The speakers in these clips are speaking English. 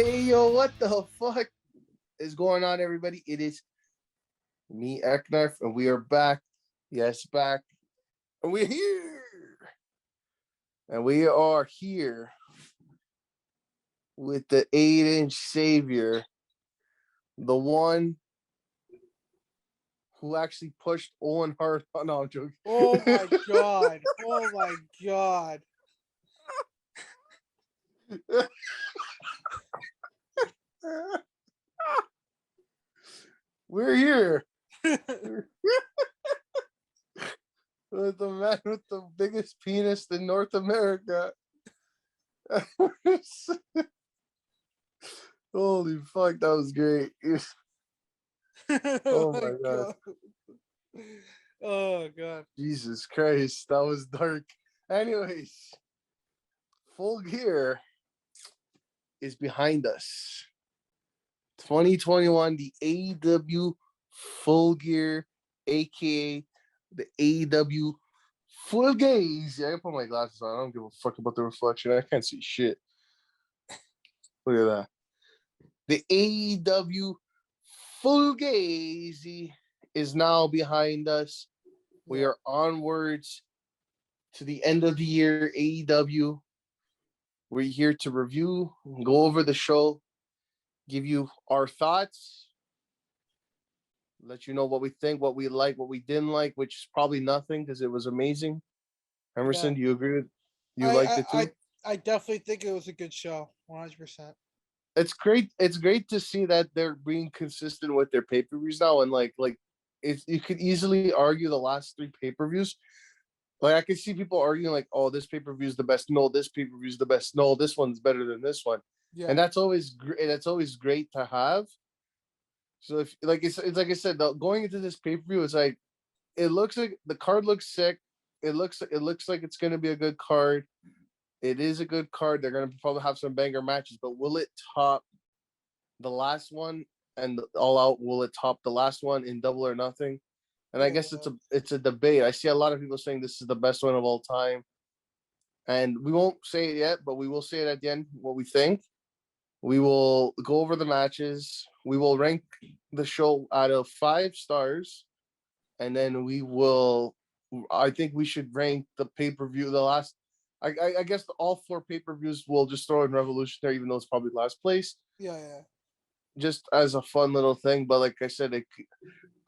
Hey, yo, what the fuck is going on, everybody? It is me, Eknarf, and we are back. Yes, back. And we're here. And we are here with the 8-inch savior, the one who actually pushed Owen Hart. Oh, no, I'm joking. Oh my god. Oh my god. We're here with the man with the biggest penis in North America. Holy fuck, that was great. Oh my god. Oh god. Jesus Christ, that was dark. Anyways, Full Gear is behind us. 2021, the AEW Full Gear, aka the AEW Full Gaze. Yeah, I can put my glasses on. I don't give a fuck about the reflection. I can't see shit. Look at that. The AEW Full Gaze is now behind us. We are onwards to the end of the year, AEW. We're here to review, go over the show, give you our thoughts, let you know what we think, what we like, what we didn't like, which is probably nothing because it was amazing. Emerson, do you agree with you liked it too? I definitely think it was a good show. 100%. It's great. It's great to see that they're being consistent with their pay-per-views now, and like it's, you could easily argue the last 3 pay-per-views. Like I could see people arguing like, "Oh, this pay-per-view is the best." No, this pay-per-view is the best. No, this one's better than this one. Yeah. And that's always great. That's always great to have. So if like it's like I said, going into this pay-per-view, it's like it looks like the card looks sick. It looks like it's gonna be a good card. It is a good card. They're gonna probably have some banger matches, but will it top the last one and All Out? Will it top the last one in Double or Nothing? And I guess it's a debate. I see a lot of people saying this is the best one of all time, and we won't say it yet, but we will say it at the end what we think. We will go over the matches. We will rank the show out of 5 stars, and then we will. I think we should rank the pay per view. The last, I guess, all 4 pay per views. We'll just throw in Revolutionary, even though it's probably last place. Yeah. Just as a fun little thing, but like I said,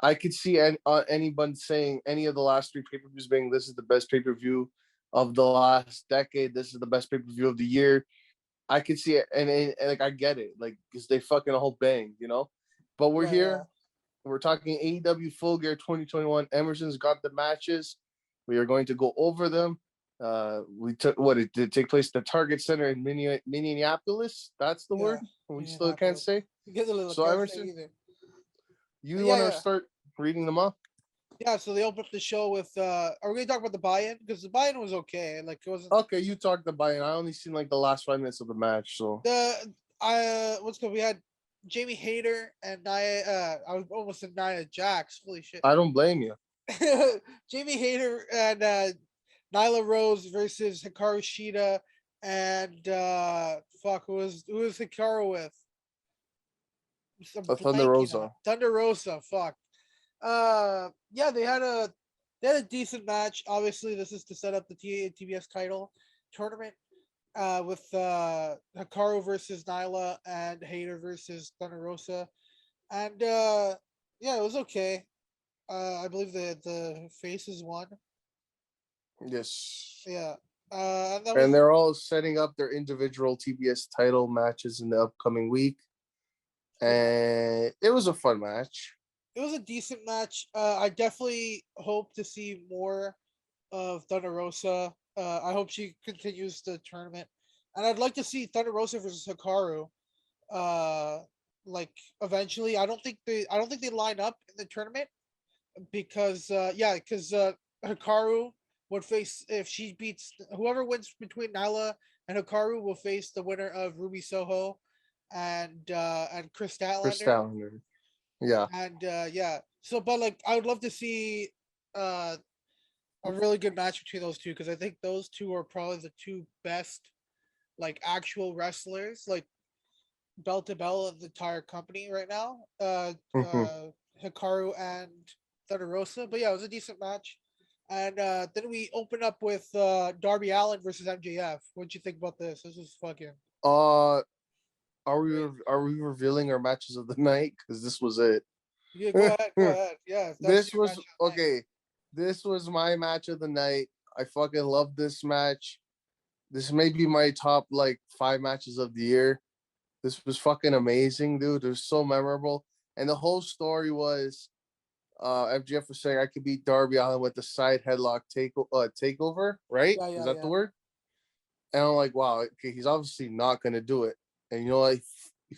I could see anyone saying any of the last 3 pay per views being this is the best pay per view of the last decade. This is the best pay per view of the year. I could see it, and like I get it, like because they fucking all bang, you know. But we're here. We're talking AEW Full Gear 2021. Emerson's got the matches. We are going to go over them. We took what it did take place at the Target Center in Minneapolis. That's the word. We still can't say. So Emerson, you want to start reading them off? Yeah, so they opened up the show with are we gonna talk about the buy-in? Because the buy-in was okay. Like it wasn't okay, you talked the buy-in. I only seen like the last 5 minutes of the match. So what's good? We had Jamie Hayter and Nia I was almost said Nia Jax. Holy shit. I don't blame you. Jamie Hayter and Nyla Rose versus Hikaru Shida and who was Hikaru with? Thunder Rosa. Thunder Rosa, fuck. Yeah, they had a decent match. Obviously, this is to set up the TBS title tournament with Hikaru versus Nyla and Hayter versus Thunder Rosa. And yeah, it was okay. I believe the faces won. Yes. Yeah. And they're all setting up their individual TBS title matches in the upcoming week. And it was a fun match. It was a decent match. I definitely hope to see more of Thunder Rosa. I hope she continues the tournament, and I'd like to see Thunder Rosa versus Hikaru. Like eventually, I don't think they line up in the tournament because Hikaru would face if she beats whoever wins between Nyla and Hikaru will face the winner of Ruby Soho and Chris Statlander. Yeah. And so but like I would love to see a really good match between those two because I think those two are probably the 2 best like actual wrestlers. Like bell to bell of the entire company right now. Hmm. Hikaru and Thunder Rosa. But yeah, it was a decent match. And then we open up with Darby Allin versus MJF. What'd you think about this? This was fucking Uh, great. are we revealing our matches of the night? Because this was it. Yeah, go ahead, go ahead. Yeah, that's This your match was of the night. okay. This was my match of the night. I fucking love this match. This may be my top like 5 matches of the year. This was fucking amazing, dude. It was so memorable. And the whole story was MJF was saying I could beat Darby Allin with the side headlock takeover, right? Yeah, Is yeah, that the yeah. word? And I'm like, wow, okay, he's obviously not gonna do it. And you know what? He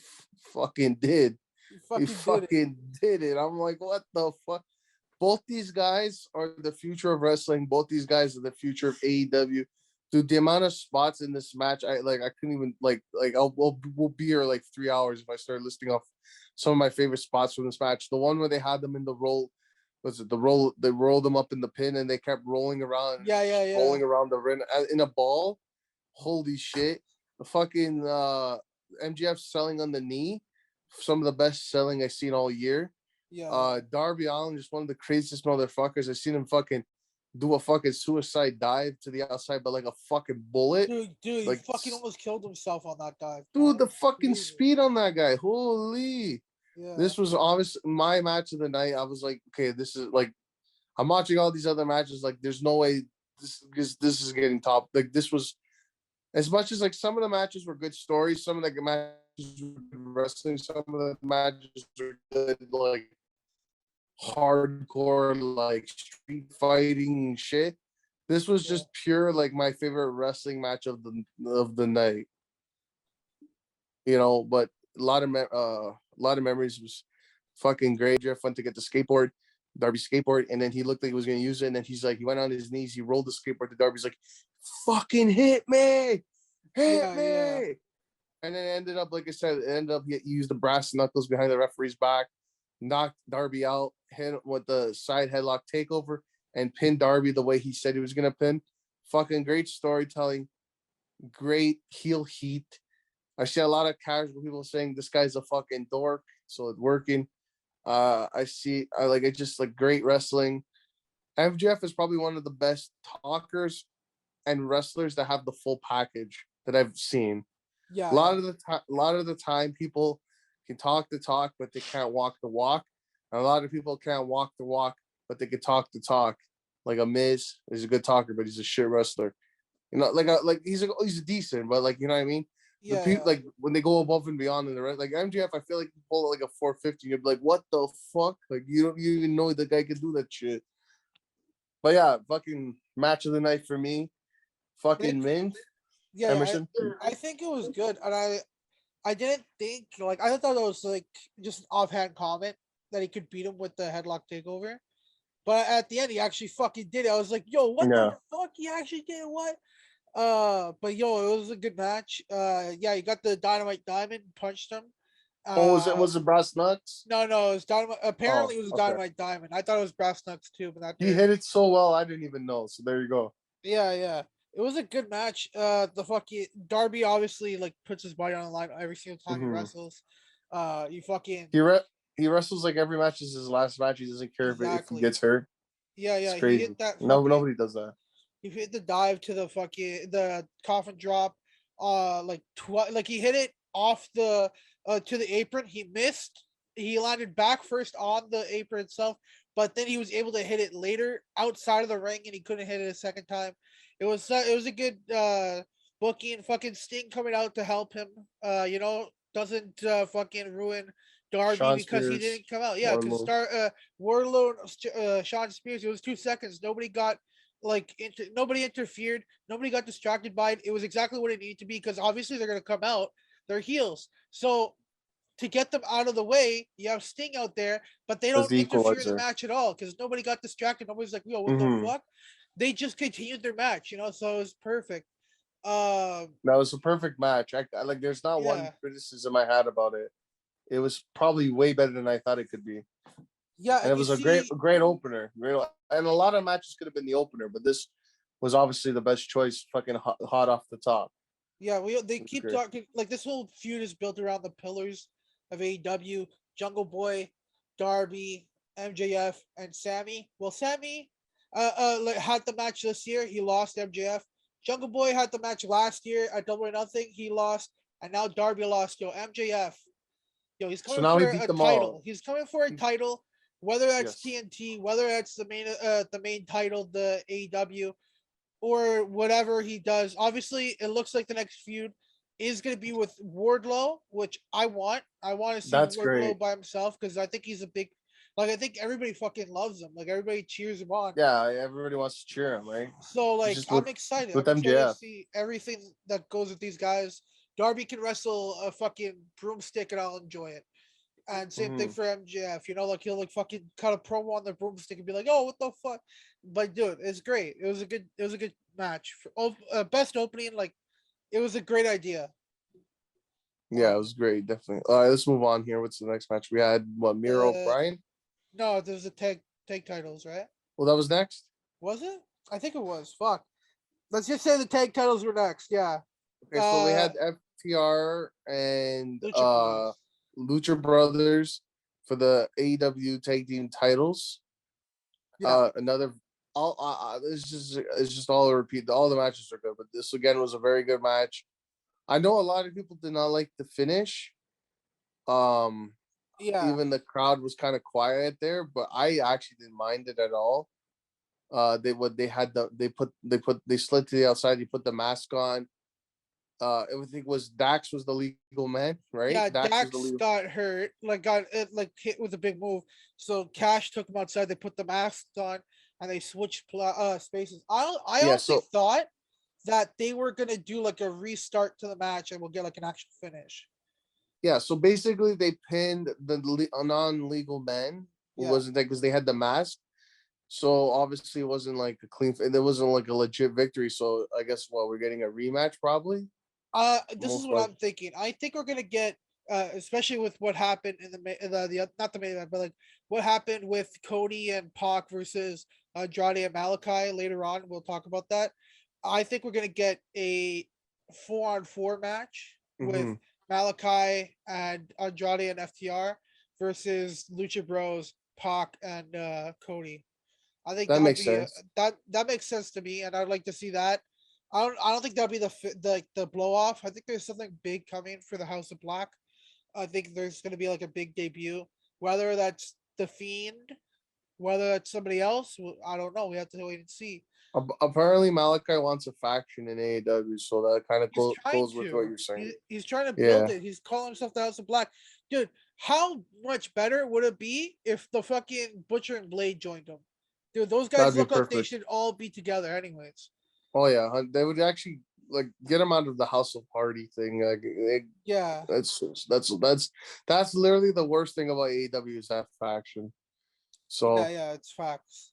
fucking did. You He fucking did it. fucking did it. I'm like, what the fuck? Both these guys are the future of wrestling. Both these guys are the future of AEW. Dude, the amount of spots in this match, I couldn't even we'll be here like 3 hours if I start listing off some of my favorite spots from this match. The one where they had them in the roll, was it the roll? They rolled them up in the pin and they kept rolling around and Yeah, yeah, just yeah. rolling around the ring in a ball. Holy shit! The fucking MGF selling on the knee, some of the best selling I've seen all year. Yeah, yeah. Darby Allin, just one of the craziest motherfuckers. I've seen him fucking do a fucking suicide dive to the outside, but like a fucking bullet. Dude, he Like, fucking almost killed himself on that dive, dude, man. the fucking Crazy. speed on that guy. Holy. Yeah. This was obviously my match of the night. I was like, okay, this is like, I'm watching all these other matches. Like, there's no way this is getting top. Like, this was, as much as like some of the matches were good stories, some of the matches were good wrestling, some of the matches were good, like, hardcore like street fighting shit. This was Yeah. just pure like my favorite wrestling match of the night. But a lot of memories. Was fucking great. Jeff went to get the skateboard, Darby skateboard, and then he looked like he was gonna use it, and then he went on his knees, he rolled the skateboard to Darby's like, fucking hit Yeah, yeah. me. And then it ended up, like I said, it ended up he used the brass knuckles behind the referee's back, knocked Darby out, hit him with the side headlock takeover, and pinned Darby the way he said he was gonna pin. Fucking great storytelling, great heel heat. I see a lot of casual people saying this guy's a fucking dork, so it's working. I just like great wrestling. MJF is probably one of the best talkers and wrestlers that have the full package that I've seen. Yeah, yeah. A lot of the time, people can talk the talk, but they can't walk the walk. And a lot of people can't walk the walk, but they can talk the talk. Like a Miz is a good talker, but he's a shit wrestler. He's decent, but like you know what I mean. The Yeah, people yeah. like when they go above and beyond in the right, like MJF, I feel like you pull like a 450, you'd be like, what the fuck? Like you even know the guy can do that shit. But yeah, fucking match of the night for me. It, Fucking Mint yeah, yeah. Emerson. I think it was good, and I didn't think like I thought it was like just an offhand comment that he could beat him with the headlock takeover. But at the end, he actually fucking did it. I was like, "Yo, what the Yeah. fuck? He actually did what?" But yo, it was a good match. Yeah, he got the dynamite diamond, punched him. Oh, Uh, was it Brass Nuts? no, it was dynamite. Oh, Apparently, it was okay. dynamite diamond. I thought it was brass knucks too, but that He didn't. hit it so well, I didn't even know. So there you go. Yeah, yeah. It was a good match. The fucking Darby obviously like puts his body on the line every single time he Hmm. wrestles. You fucking He he wrestles like every match is his last match. He doesn't care if he exactly. gets hurt. Yeah, It's yeah. He crazy. hit that No, fucking. nobody does that. He hit the dive to the fucking the coffin drop. Like he hit it off the to the apron. He missed. He landed back first on the apron itself, but then he was able to hit it later outside of the ring, and he couldn't hit it a second time. It was a good booking. Fucking Sting coming out to help him. Doesn't fucking ruin Darby Sean because he Spears, didn't come out. Yeah, because Warlow. Star Warlord Sean Spears. It was 2 seconds. Nobody got nobody interfered. Nobody got distracted by it. It was exactly what it needed to be because obviously they're gonna come out. They're heels. So to get them out of the way, you have Sting out there, but they That's don't the interfere in the equalizer. match at all because nobody got distracted. Nobody's like, yo, what the Hmm. fuck? They just continued their match, so it was perfect. Um, That was a perfect match. Like. There's not one yeah, criticism I had about it. It was probably way better than I thought it could be, yeah, and it and you was see, a great opener. And a lot of matches could have been the opener, but this was obviously the best choice. Fucking hot off the top. Yeah, they It's keep great. talking like this whole feud is built around the pillars of AEW: Jungle Boy, Darby, MJF, and Sammy. Well, Sammy, like, had the match this year. He lost MJF. Jungle Boy had the match last year at Double or Nothing. He lost, and now Darby lost. Yo, MJF. Yo, he's So coming now he for beat a them all. title. He's coming for a title, whether that's Yes, TNT, whether that's the main title, the AEW, or whatever he does. Obviously, it looks like the next feud is going to be with Wardlow, which I want. I want to see that's great. Wardlow by himself because I think he's a big, like, I think everybody fucking loves him. Like, everybody cheers him on. Yeah, everybody wants to cheer him, right? So, It's like, just I'm excited. with I'm excited to MJF. see everything that goes with these guys. Darby can wrestle a fucking broomstick and I'll enjoy it. And same thing Hmm. for MJF, like he'll like fucking cut a promo on the broomstick and be like, "Oh, what the fuck?" But dude, it's great. It was a good match. Best opening, like it was a great idea. Yeah, it was great, definitely. All right, let's move on here. What's the next match? We had what, Miro Uh, Bryan? no, there's a tag titles, right? Well, that was next. Was it? I think it was. Fuck. Let's just say the tag titles were next. Yeah. Okay, so we Uh, had FTR and Lucha Brothers. Lucha Brothers for the AEW tag team titles. Yeah. Another all it's just all a repeat. All the matches are good, but this again was a very good match. I know a lot of people did not like the finish. Um, Yeah. Even the crowd was kind of quiet there, but I actually didn't mind it at all. They had they slid to the outside. You put the mask on. Everything was Dax was the legal man, right? Yeah, Dax was the Dax legal. got hurt, like got it, like hit with a big move. So Cash took him outside. They put the masks on and they switched spaces. I Yeah, honestly so thought that they were gonna do like a restart to the match and we'll get like an actual finish. yeah, so basically they pinned the non-legal man who Yeah. wasn't there because they had the mask. So obviously it wasn't like a clean. It wasn't like a legit victory. So I guess we're getting a rematch probably. This is Most what likely. I'm thinking. I think we're gonna get, especially with what happened in the not the main event, but like what happened with Cody and Pac versus Andrade and Malachi later on. We'll talk about that. I think we're gonna get a 4-on-4 match with Hmm. Malachi and Andrade and FTR versus Lucha Bros, Pac and Cody. I think That that'd makes be sense. that makes sense to me, and I'd like to see that. I don't think that'll be the blow off. I think there's something big coming for the House of Black. I think there's gonna be like a big debut, whether that's the Fiend, whether that's somebody else. I don't know. We have to wait and see. Apparently Malachi wants a faction in AEW, so that kind of He's trying goes with what to. you're saying. He's trying to build Yeah, it. He's calling himself the House of Black, dude. How much better would it be if the fucking Butcher and Blade joined them? Dude, those guys that'd be look like they perfect. should all be together, anyways. Oh yeah, they would actually like get him out of the House of Party thing. Like Yeah, that's literally the worst thing about AEW is that faction. yeah, So yeah. It's facts.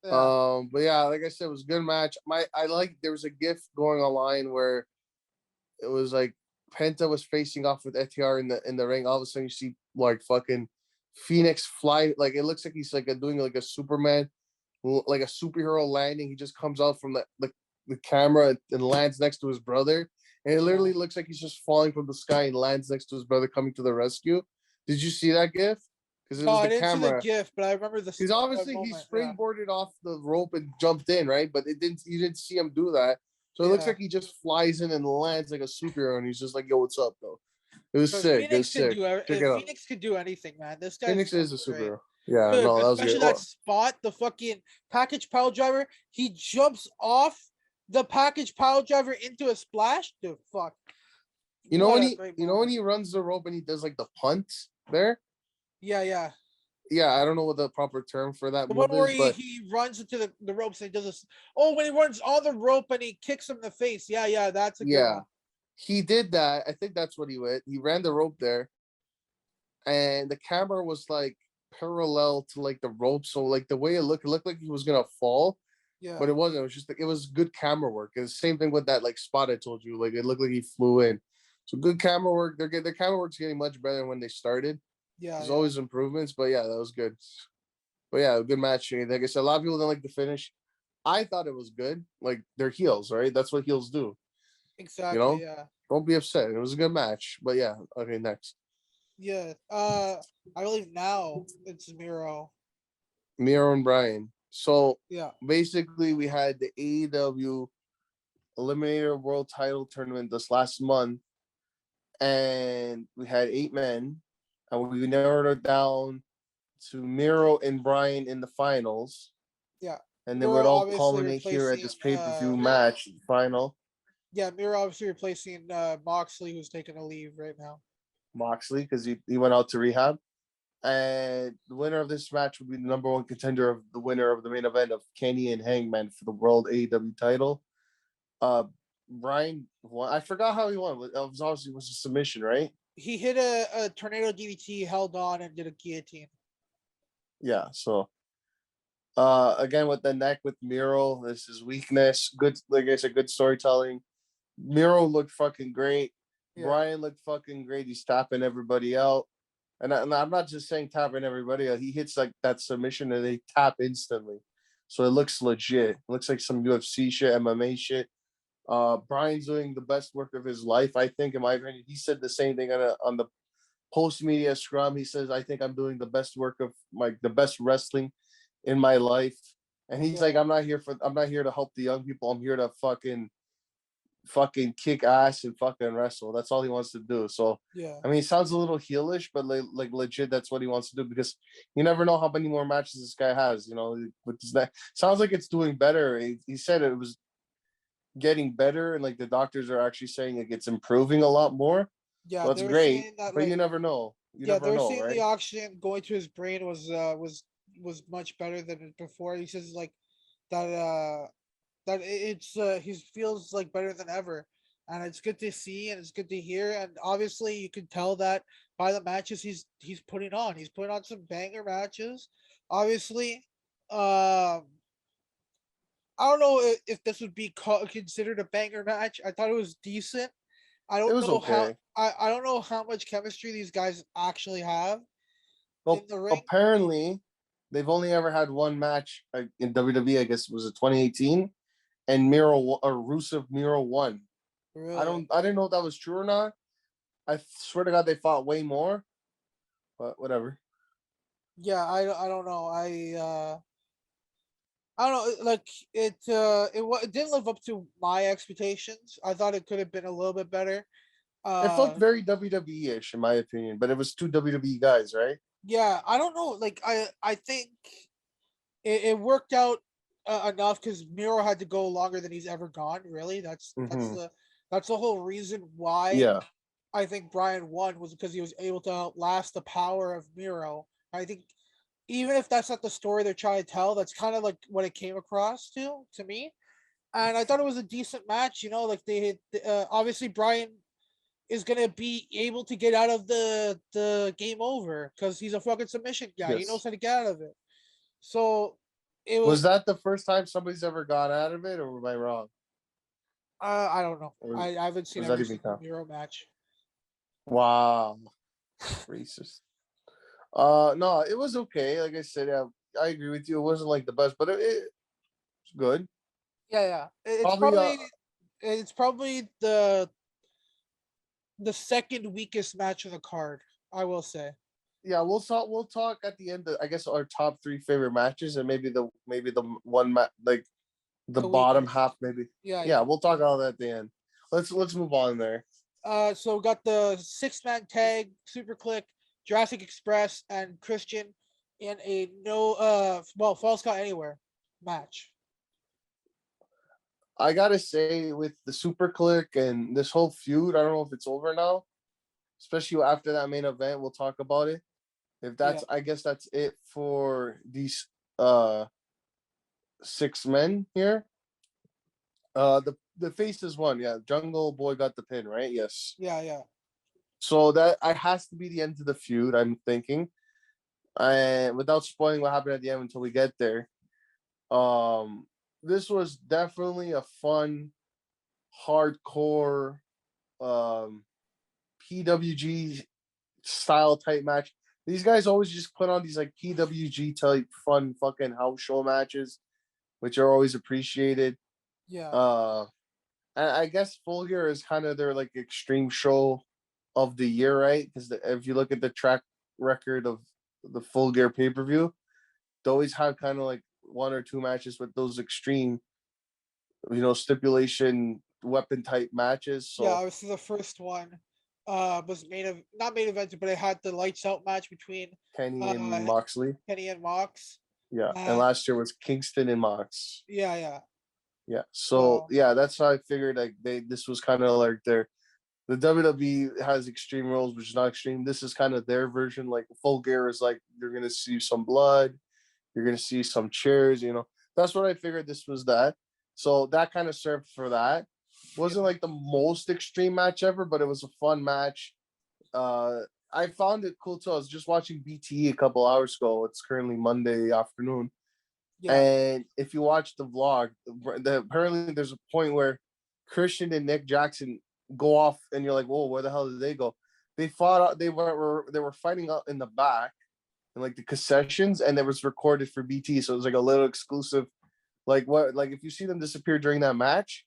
Yeah. but yeah, like I said, it was a good match. I like there was a GIF going online where it was like Penta was facing off with FTR in the ring. All of a sudden, you see like fucking Phoenix fly. Like it looks like he's like doing like a Superman, like a superhero landing. He just comes out from the camera and lands next to his brother, and it Yeah. literally looks like he's just falling from the sky and lands next to his brother coming to the rescue. Did you see that GIF? Because it No, was I the didn't see the camera. gift, but I remember Because the obviously he moment. Yeah. springboarded off the rope and jumped in, right? But it didn't. You didn't see him do that. So it looks Yeah. like he just flies in and lands like a superhero, and he's just like, "Yo, what's up, though?" It was Because sick. It was sick. Check it out. Phoenix could do anything, man. This guy's Phoenix is fucking a great. superhero. Yeah, Dude, no, that was great. especially that spot, the fucking package pile driver. He jumps off the package pile driver into a splash. Dude, fuck. What a great You know when moment. he runs the rope and he does like the punt there. Yeah, yeah. Yeah, I don't know what the proper term for that The one move where is, but he runs into the ropes and he does this. Oh, when he runs on the rope and he kicks him in the face. Yeah, yeah, that's a good yeah, one. he did that. I think that's what he went. He ran the rope there, and the camera was like parallel to like the rope, so like the way it looked like he was gonna fall, Yeah. but it wasn't. It was just like it was good camera work. It's the same thing with that like spot I told you. Like it looked like he flew in. So good camera work. Their camera work's getting much better than when they started. Yeah, There's yeah. always improvements, but yeah, that was good. But yeah, good match. Like I said, a lot of people don't like the finish. I thought it was good. Like they're heels, right? That's what heels do. You Exactly. know, Yeah. don't be upset. It was a good match. But yeah, okay, next. Yeah. I believe now it's Miro. Miro and Bryan. So Yeah. basically, we had the AEW Eliminator World Title Tournament this last month, and we had 8 men, and we narrowed it down to Miro and Bryan in the finals, Yeah. and then Miro we'd all obviously culminate here at replacing this pay-per-view match final. yeah, Miro obviously replacing Moxley, who's taking a leave right now. Moxley, because he went out to rehab. And the winner of this match would be the number one contender of the winner of the main event of Kenny and Hangman for the World AEW title. Uh, Bryan won. I forgot how he won. It was obviously was a submission, right? He hit a tornado DDT, held on, and did a guillotine. Yeah. So again with the neck with Miro, this is weakness. Good, like I said, good storytelling. Miro looked fucking great. Yeah. Bryan looked fucking great. He's tapping everybody out. And I'm not just saying tapping everybody out. He hits like that submission and they tap instantly. So it looks legit. It looks like some UFC shit, MMA shit. Bryan's doing the best work of his life, I think, in my opinion. He said the same thing on the post media scrum. He says, I think I'm doing the best work of the best wrestling in my life. And he's Yeah. like, I'm not here to help the young people. I'm here to fucking kick ass and fucking wrestle. That's all he wants to do. So Yeah. I mean, it sounds a little heelish, but like legit, that's what he wants to do because you never know how many more matches this guy has. You know, with his neck, sounds like it's doing better. He said it was getting better, and like the doctors are actually saying like it's improving a lot more. Yeah. So that's They were great, saying that but you like never know. You yeah, they never were know, saying the right? oxygen going to his brain was much better than before. He says like that it's he feels like better than ever, and it's good to see and it's good to hear. And obviously, you can tell that by the matches he's putting on. He's putting on some banger matches. Obviously, I don't know if this would be considered a banger match. I thought it was decent. I It don't was know how okay. I don't know how much chemistry these guys actually have in Well, the ring. apparently, they've only ever had one match in WWE. I guess was it 2018, and Miro or Rusev Miro won. Really? I didn't know if that was true or not. I swear to God, they fought way more, but whatever. Yeah, I don't know. I don't know. Like it didn't live up to my expectations. I thought it could have been a little bit better. It felt Uh, very WWE ish in my opinion, but it was two WWE guys, right? yeah, I don't know. Like I think it worked out enough because Miro had to go longer than he's ever gone. Really, Mm-hmm. that's the whole reason why Yeah. I think Bryan won was because he was able to outlast the power of Miro. I think even if that's not the story they're trying to tell, that's kind of like what it came across to me. And I thought it was a decent match. You know, like they had obviously Bryan is gonna be able to get out of the game over because he's a fucking submission guy. He knows Yes. how to get out of it. So it was Was that the first time somebody's ever got out of it, or am I wrong? I don't know. Or I haven't seen was that every even single count? Miro match. Wow, racist. No, it was okay. Like I said, yeah, I agree with you. It wasn't like the best, but it was good. Yeah, yeah. Probably, It's probably the second weakest match of the card. I will say. yeah, we'll talk at the end. Of, I guess our top three favorite matches, and maybe the one like the The bottom weakest. half, maybe. Yeah, Yeah, yeah. we'll talk all that at the end. Let's move on there. So we got the 6-man tag, Super Click, Jurassic Express, and Christian in a no false count anywhere match. I gotta say, with the Super Click and this whole feud, I don't know if it's over now. Especially after that main event, we'll talk about it. If Yeah, that's, I guess that's it for these uh 6 men here. The faces won, yeah. Jungle Boy got the pin, right? Yes. yeah, yeah, So that I has to be the end of the feud. I'm thinking, and without spoiling what happened at the end until we get there. Um, this was definitely a fun, hardcore PWG style type match. These guys always just put on these like PWG type fun fucking house show matches, which are always appreciated. yeah, Uh I guess Full Gear is kind of their like extreme show of the year, right? Because if you look at the track record of the Full Gear pay per view, they always have kind of like one or two matches with those extreme, stipulation weapon type matches. Yeah, So obviously the first one was not main evented, but it had the lights out match between Kenny and uh Moxley, Kenny and Mox. yeah, and Uh, last year was Kingston and Mox. yeah, yeah. Yeah, so So yeah, that's how I figured like this was kind of like the WWE has extreme rules, which is not extreme. This is kind of their version. Like Full Gear is like you're gonna see some blood, you're gonna see some chairs. That's what I figured. This was that. So that kind of served for that. yeah, Wasn't like the most extreme match ever, but it was a fun match. Uh, I found it cool too. I was just watching BTE a couple hours ago. It's currently Monday afternoon, yeah, and if you watch the vlog, apparently there's a point where Christian and Nick Jackson go off, and you're like, "Whoa, where the hell did they go?" They fought. They were fighting out in the back, in like the concessions, and it was recorded for BT. So it was like a little exclusive. Like if you see them disappear during that match,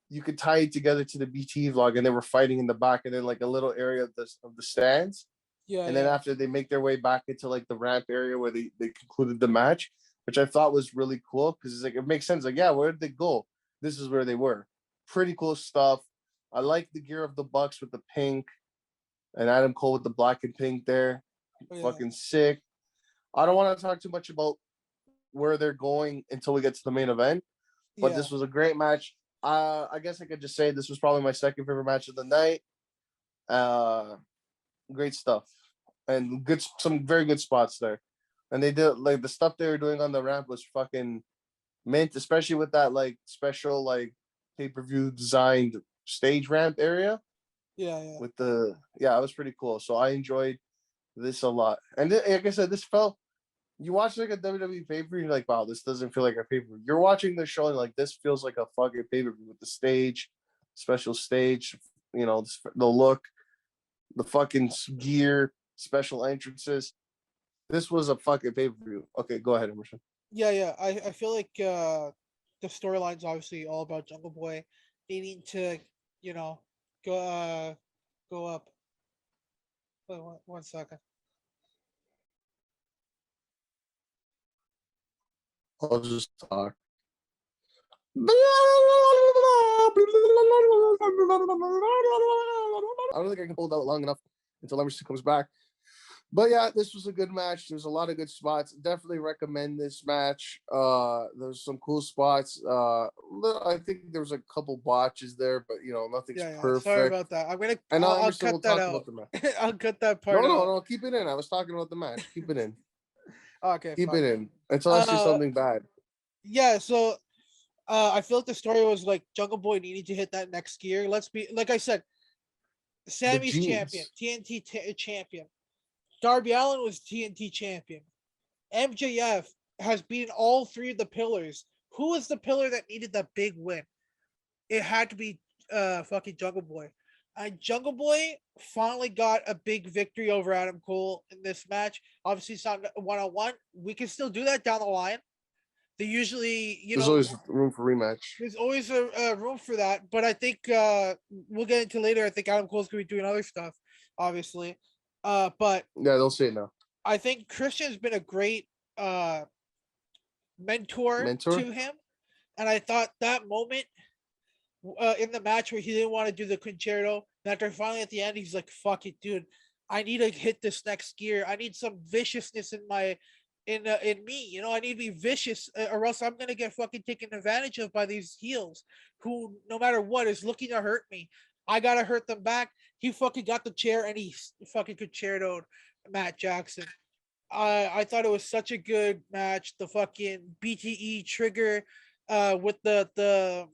you could tie it together to the BT vlog, and they were fighting in the back, and then like a little area of the stands, yeah, and then yeah, after they make their way back into like the ramp area where they concluded the match, which I thought was really cool because it's like it makes sense. Like, yeah, where did they go? This is where they were. Pretty cool stuff. I like the gear of the Bucks with the pink and Adam Cole with the black and pink there. yeah, Fucking sick. I don't want to talk too much about where they're going until we get to the main event, but yeah, this was a great match. I guess I could just say this was probably my second favorite match of the night. Uh, Great stuff, and some very good spots there. And they did like the stuff they were doing on the ramp was fucking mint, especially with that like special like pay per view designed stage ramp area yeah, yeah, with the yeah, it was pretty cool. So I enjoyed this a lot. And like I said, this felt you watch like a WWE pay per view, you're like, wow, this doesn't feel like a pay per view. You're watching the show and like this feels like a fucking pay per view with the stage, special stage, the look, the fucking gear, special entrances. This was a fucking pay per view. Okay, go ahead, Emerson. yeah, yeah. I feel like the storyline's obviously all about Jungle Boy needing to, you know, go go up. Wait, one second. I'll just talk. I don't think I can hold out long enough until Emerson comes back. But yeah, this was a good match. There's a lot of good spots. Definitely recommend this match. There's some cool spots. I think there was a couple botches there, but nothing's Yeah, yeah. Sorry perfect. about that. And now I'll Emerson will cut that talk out. about the match. I'll cut that No, part no, out. no. Keep it in. I was talking about the match. Keep it in. Okay, Keep fine. it in until I see Uh, something bad. yeah. So, I feel like the story was like Jungle Boy needing to hit that next gear. Let's be like I said, The Sammy's champion, jeans. champion. Darby Allin was TNT champion. MJF has beaten all three of the pillars. Who was the pillar that needed that big win? It had to be fucking Jungle Boy. And Jungle Boy finally got a big victory over Adam Cole in this match. Obviously, it's not 1-on-1. We can still do that down the line. They usually, There's always room for rematch. there's always a room for that. But I think we'll get into later. I think Adam Cole's going to be doing other stuff, obviously. But Yeah, they'll say it now. I think Christian's been a great mentor Mentor. to him. And I thought that moment in the match where he didn't want to do the concerto. And after finally at the end, he's like, "Fuck it, dude! I need to hit this next gear. I need some viciousness in me. I need to be vicious, or else I'm gonna get fucking taken advantage of by these heels who, no matter what, is looking to hurt me. I gotta hurt them back." He fucking got the chair and he fucking concertoed Matt Jackson. I thought it was such a good match. The fucking BTE trigger, with the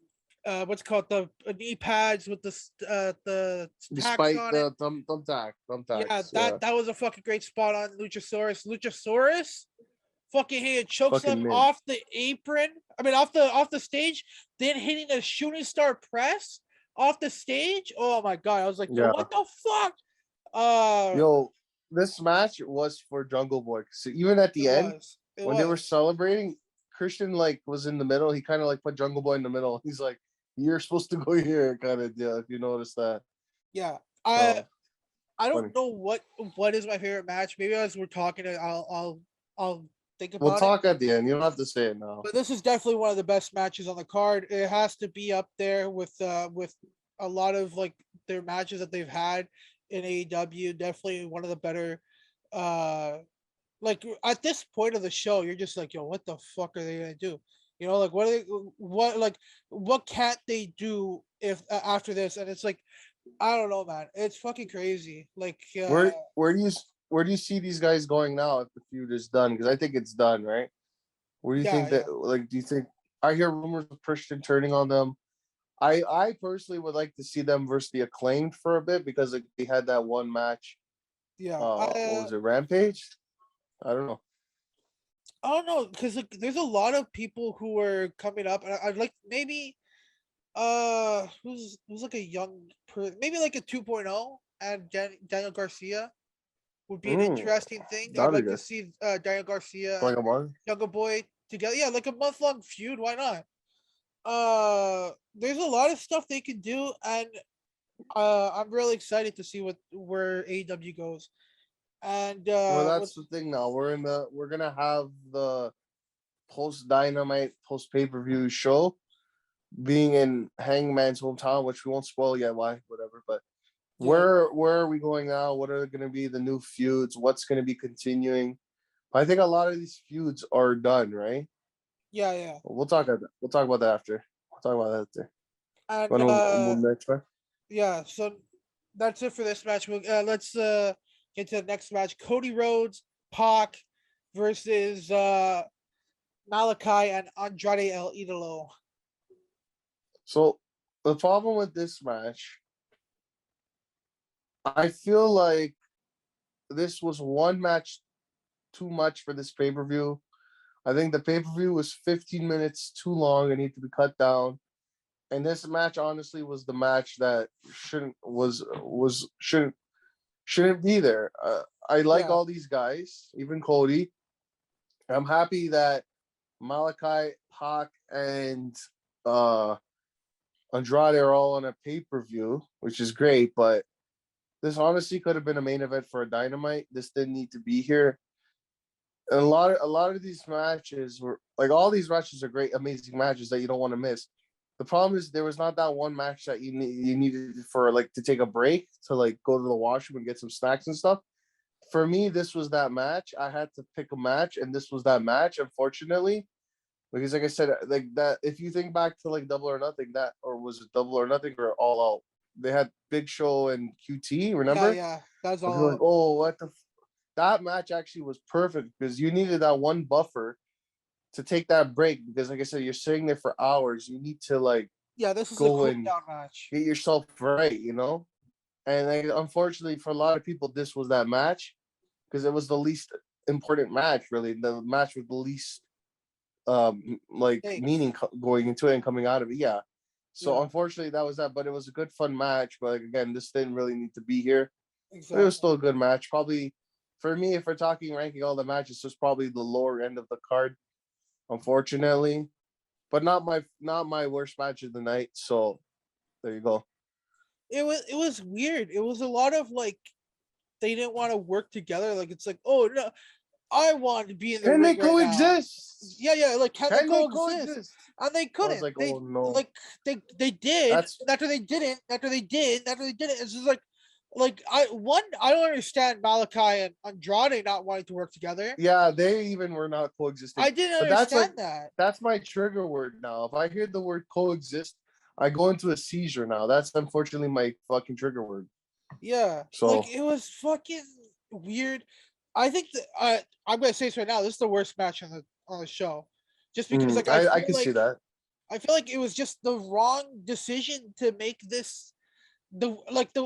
what's it called, the knee pads with the tacks Despite on it. the Yeah, thumbtacks, yeah, that was a fucking great spot on Luchasaurus. Luchasaurus fucking hit chokes fucking him mint. off the apron. I mean, off the stage, then hitting a shooting star press off the stage. Oh my god! I was like, yo, Yeah, what the fuck? yo, this match was for Jungle Boy. So even at the It end, was. It when they were was. celebrating, Christian like was in the middle. He kind of like put Jungle Boy in the middle. He's like, You're supposed to go here, kind of deal. If you notice that. Yeah, So I funny. don't know what is my favorite match. Maybe as we're talking, I'll think We'll about it. talk at the end. You don't have to say it now. But this is definitely one of the best matches on the card. It has to be up there with a lot of like their matches that they've had in AEW. Definitely one of the better. Uh, like at this point of the show, you're just like, yo, what the fuck are they gonna do? You know, like what can't they do if after this? And it's like, I don't know, man. It's fucking crazy. Like, Where do you where do you see these guys going now if the feud is done? Because I think it's done, right? Where do you yeah, think yeah, that? Like, do you think? I hear rumors of Christian turning on them. I personally would like to see them versus the Acclaimed for a bit because like, they had that one match. yeah. What was it? Rampage? I don't know. I don't know because like there's a lot of people who are coming up, and I'd like maybe who's like a young maybe like a 2.0 and Daniel Garcia would be an Mm, interesting thing. I'd that'd be like to good. see Daniel Garcia Like and a month. Younger Boy together. Yeah, like a month-long feud. Why not? There's a lot of stuff they can do, and I'm really excited to see where AEW goes. And Well, with that's the thing now. We're gonna have the post Dynamite, post pay per view show being in Hangman's hometown, which we won't spoil yet. Why? Whatever. But yeah, where are we going now? What are going to be the new feuds? What's going to be continuing? I think a lot of these feuds are done, right? yeah, yeah, We'll talk about that after. We'll talk about that after. and Want to move next one? yeah. So that's it for this match. Let's get to the next match. Cody Rhodes, Pac versus Malachi and Andrade El Idolo. So the problem with this match, I feel like this was one match too much for this pay per view. I think the pay per view was 15 minutes too long. It needed to be cut down. And this match, honestly, was the match that shouldn't be there. I like Yeah, all these guys, even Cody. I'm happy that Malachi, Pac, and uh, Andrade are all on a pay per view, which is great. But this honestly could have been a main event for a Dynamite. This didn't need to be here. And a lot of these matches were like all these matches are great, amazing matches that you don't want to miss. The problem is there was not that one match that you needed for like to take a break to like go to the washroom and get some snacks and stuff. For me, this was that match. I had to pick a match, and this was that match. Unfortunately, because like I said, like that. If you think back to like Double or Nothing, that or was it Double or Nothing or All Out? They had Big Show and QT. yeah, Remember? yeah. That's And people were like, all. oh, that match actually was perfect because you needed that one buffer to take that break because, like I said, you're sitting there for hours. You need to like Yeah, this is a go cool and down match. get yourself right, you know. And like, unfortunately, for a lot of people, this was that match because it was the least important match, really. The match with the least like Thanks. meaning going into it and coming out of it. Yeah. So Yeah, unfortunately, that was that. But it was a good, fun match. But like, again, this didn't really need to be here. But it was exactly. still a good match. Probably for me, if we're talking ranking all the matches, this was probably the lower end of the card, unfortunately. But not my worst match of the night. So there you go. It was weird. It was a lot of like they didn't want to work together. Like it's like, oh no, I want to be in the Can they ring right now. coexist? Yeah, yeah. Like can they Can they coexist? coexist? And they I was couldn't. like, They oh no. like they did. That's After they didn't. After they did. After they didn't. It's just like I don't understand Malachi and Andrade not wanting to work together. yeah, they even were not coexisting. I didn't But that's like understand that. that's my trigger word now. If I hear the word coexist, I go into a seizure now. That's unfortunately my fucking trigger word. Yeah, like So it was fucking weird. I think that I'm gonna say this right now. This is the worst match on the show, just because like I can see that. I feel like it was just the wrong decision to make this the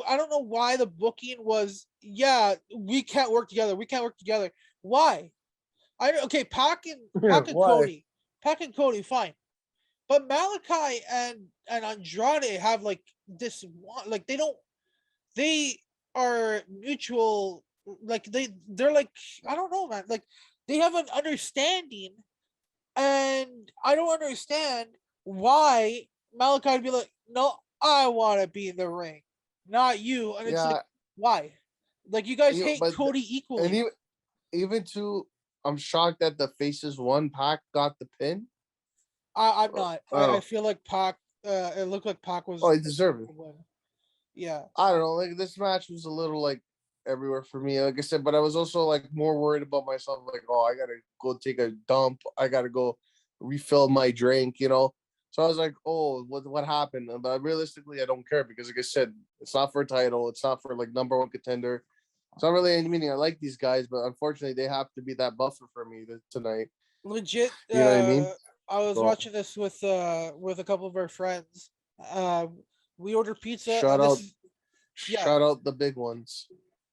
I don't know why the booking was yeah we can't work together why okay Yeah, Pac and why? Cody fine, but Malachi and Andrade have like this one like they are mutual like they're like I don't know man like they have an understanding and I don't understand why Malachi would be like, "No, I want to be in the ring, not you." And it's like, Yeah, why? Like, you guys hate but Cody and equally. even too, I'm shocked that the Faces won. Pac got the pin. I'm not. I Oh, feel like Pac. It looked like Pac oh, was he deserved it. the win. Yeah. I don't know. Like this match was a little like everywhere for me. Like I said, but I was also like more worried about myself. Like, oh, I gotta go take a dump. I gotta go refill my drink. So I was like, oh, what happened? But realistically, I don't care because, like I said, it's not for a title. It's not for like number one contender. It's not really any meaning. I like these guys, but unfortunately, they have to be that buffer for me tonight. Legit. You know what I mean? I was So watching this with a couple of our friends. Uh, we ordered pizza, shout and out, yeah, shout out the big ones.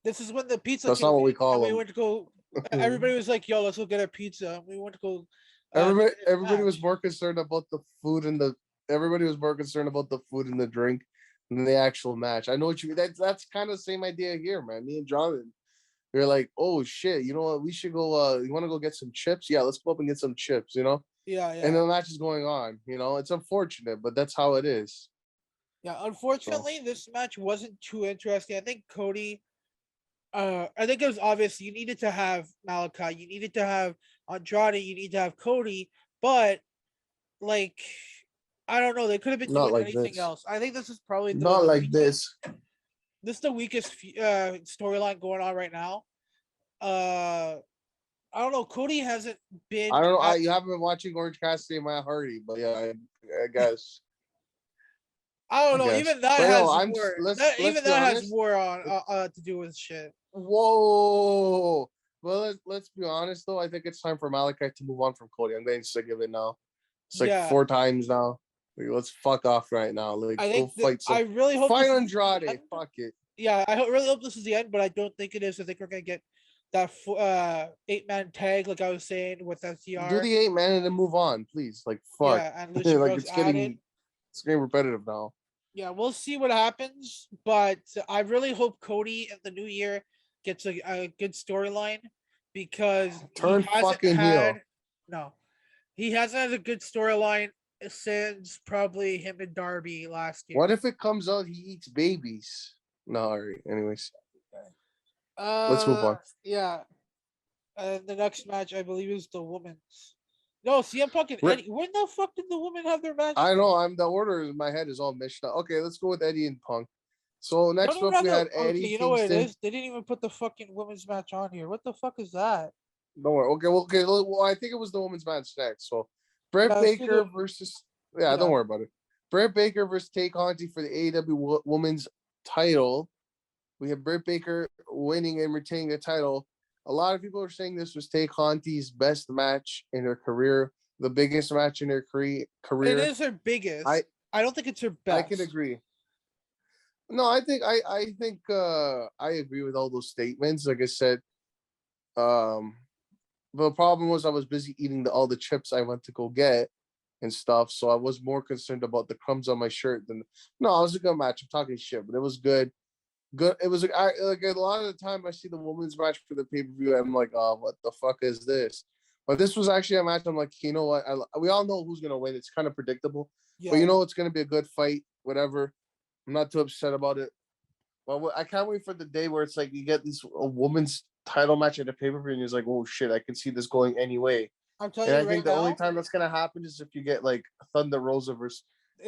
this is when the pizza That's came not what we in, and call we them. went to go. Everybody was like, "Yo, let's go get a pizza." And we went to go Everybody, check this everybody was match. more concerned about the food and the. Everybody was more concerned about the food and the drink than the actual match. I know what you mean. That's kind of the same idea here, man. Me and Jonathan, we are like, oh shit, you know what? We should go. You want to go get some chips? Yeah, let's go up and get some chips. Yeah, And yeah, the match is going on. It's unfortunate, but that's how it is. yeah. So Unfortunately, this match wasn't too interesting. I think Cody. I think it was obvious you needed to have Malachi, you needed to have Andrade, you need to have Cody, but like, I don't know, they could have been not doing like anything this. else. I think this is probably Not the like weakest. this. This is the weakest storyline going on right now. Uh, I don't know. Cody hasn't been I don't know. at. You haven't been watching Orange Cassidy and Matt Hardy, but yeah, I guess. I don't I know. guess. Even that But yo, has I'm more. let's That let's even be that has honest. more on to do with shit. Whoa. Well, let's be honest though. I think it's time for Malachi to move on from Cody. I'm getting sick of it now. It's like Yeah, 4 times now. Like, let's fuck off right now. Like, I go think that fight I some. really hope Fight this is the Andrade. end. Fuck it. Yeah, really hope this is the end, but I don't think it is. I think we're gonna get that 8-man tag, like I was saying with Do FTR. the 8 man and then move on, please. Like, fuck. Yeah, and Lucy Like Brooks it's added. getting repetitive now. Yeah, we'll see what happens, but I really hope Cody in the new year gets a good storyline because he Turn hasn't fucking heel. had no, he hasn't had a good storyline since probably him and Darby last What year. if it comes out he eats babies? No, all right. Anyways, let's move Uh, on. yeah, and the next match I believe is the women's. No, CM Punk and Rick, Eddie. When the fuck did the women have their match I know go? I'm the order in my head is all mixed up. Okay, let's go with Eddie and Punk. So No, next no, up no, we no. had Okay, Eddie you know what it Kingston. is? They didn't even put the fucking women's match on here. What the fuck is that? Don't worry. Okay, well, I think it was the women's match next. So Yeah, Brett let's do Baker the. versus don't Yeah, worry about it. Brett Baker versus Tay Conti for the AEW Women's title. We have Britt Baker winning and retaining the title. A lot of people are saying this was Tay Conti's best match in her career, the biggest match in her it career. is her I biggest. I don't think it's her I can best. agree. No, I think I agree with all those statements. Like I said, um, the problem was I was busy eating all the chips I went to go get and stuff, so I was more concerned about the crumbs on my shirt than. No, it was a good match. I'm talking shit, but it was good. Good. It was like a lot of the time I see the women's match for the pay per view. I'm like, oh, what the fuck is this? But this was actually a match. I'm like, you know what? We all know who's gonna win. It's kind of predictable, but Yeah, it's gonna be a good fight. Whatever. I'm not too upset about it. But I can't wait for the day where it's like you get this a women's title match at a pay per view, and you're like, oh shit, I can see this going any way. I'm telling And you I right think the only now. time that's gonna happen is if you get like Thunder Rosa versus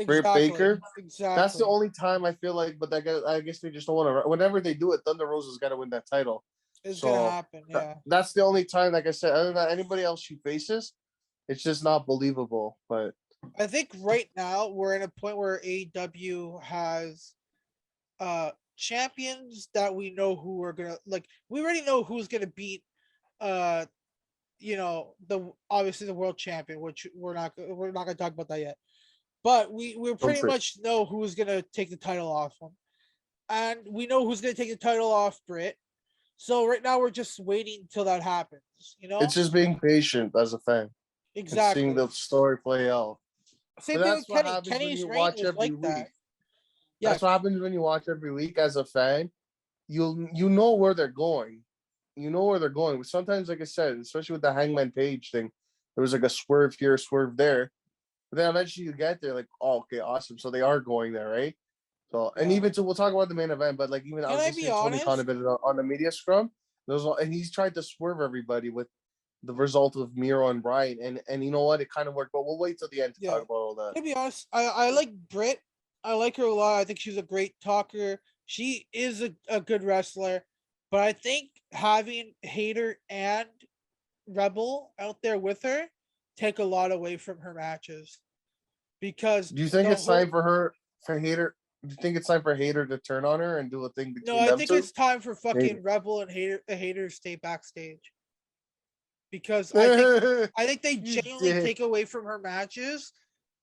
Britt Exactly, Baker. That's the exactly. only time I feel like, but I guess they just don't want to. Whenever they do it, Thunder Rosa's got to win that title. It's gonna So happen. Yeah, that's the only time, like I said, other than that, anybody else she faces, it's just not believable. But I think right now we're in a point where AEW has champions that we know who are gonna like. We already know who's gonna beat uh the obviously the world champion, which we're not gonna talk about that yet. But we don't pretty break. much know who's gonna take the title off him, and we know who's gonna take the title off Britt. So right now we're just waiting until that happens. You It's know just being patient as a fan and seeing exactly. the story play out. Same But thing that's with what Kenny. happens when Kenny's you reign watch was every like week. that. Yeah, That's what happens when you watch every week as a fan. You know where they're going. You know where they're going. Sometimes, like I said, especially with the Hangman Page thing, there was like a swerve here, swerve there. But then eventually you get there, like, oh, okay, awesome. So they are going there, right? So, and Yeah. even so, we'll talk about the main event, but like, even I Can was I be listening to Tony Khan a honest? bit on the media scrum. And he's tried to swerve everybody with the result of Miro and Bryan, and you know what? It kind of worked, but we'll wait till the end to Yeah. talk about all that. To be honest, I like Britt. I like her a lot. I think she's a great talker. She is a good wrestler, but I think having Hater and Rebel out there with her take a lot away from her matches because Do you think the it's time whole for her for Hater? Do you think it's time for Hater to turn on her and do a thing no, between I them think two? it's time for Maybe. fucking Rebel and Hater to stay backstage because I think they You genuinely dick. take away from her matches,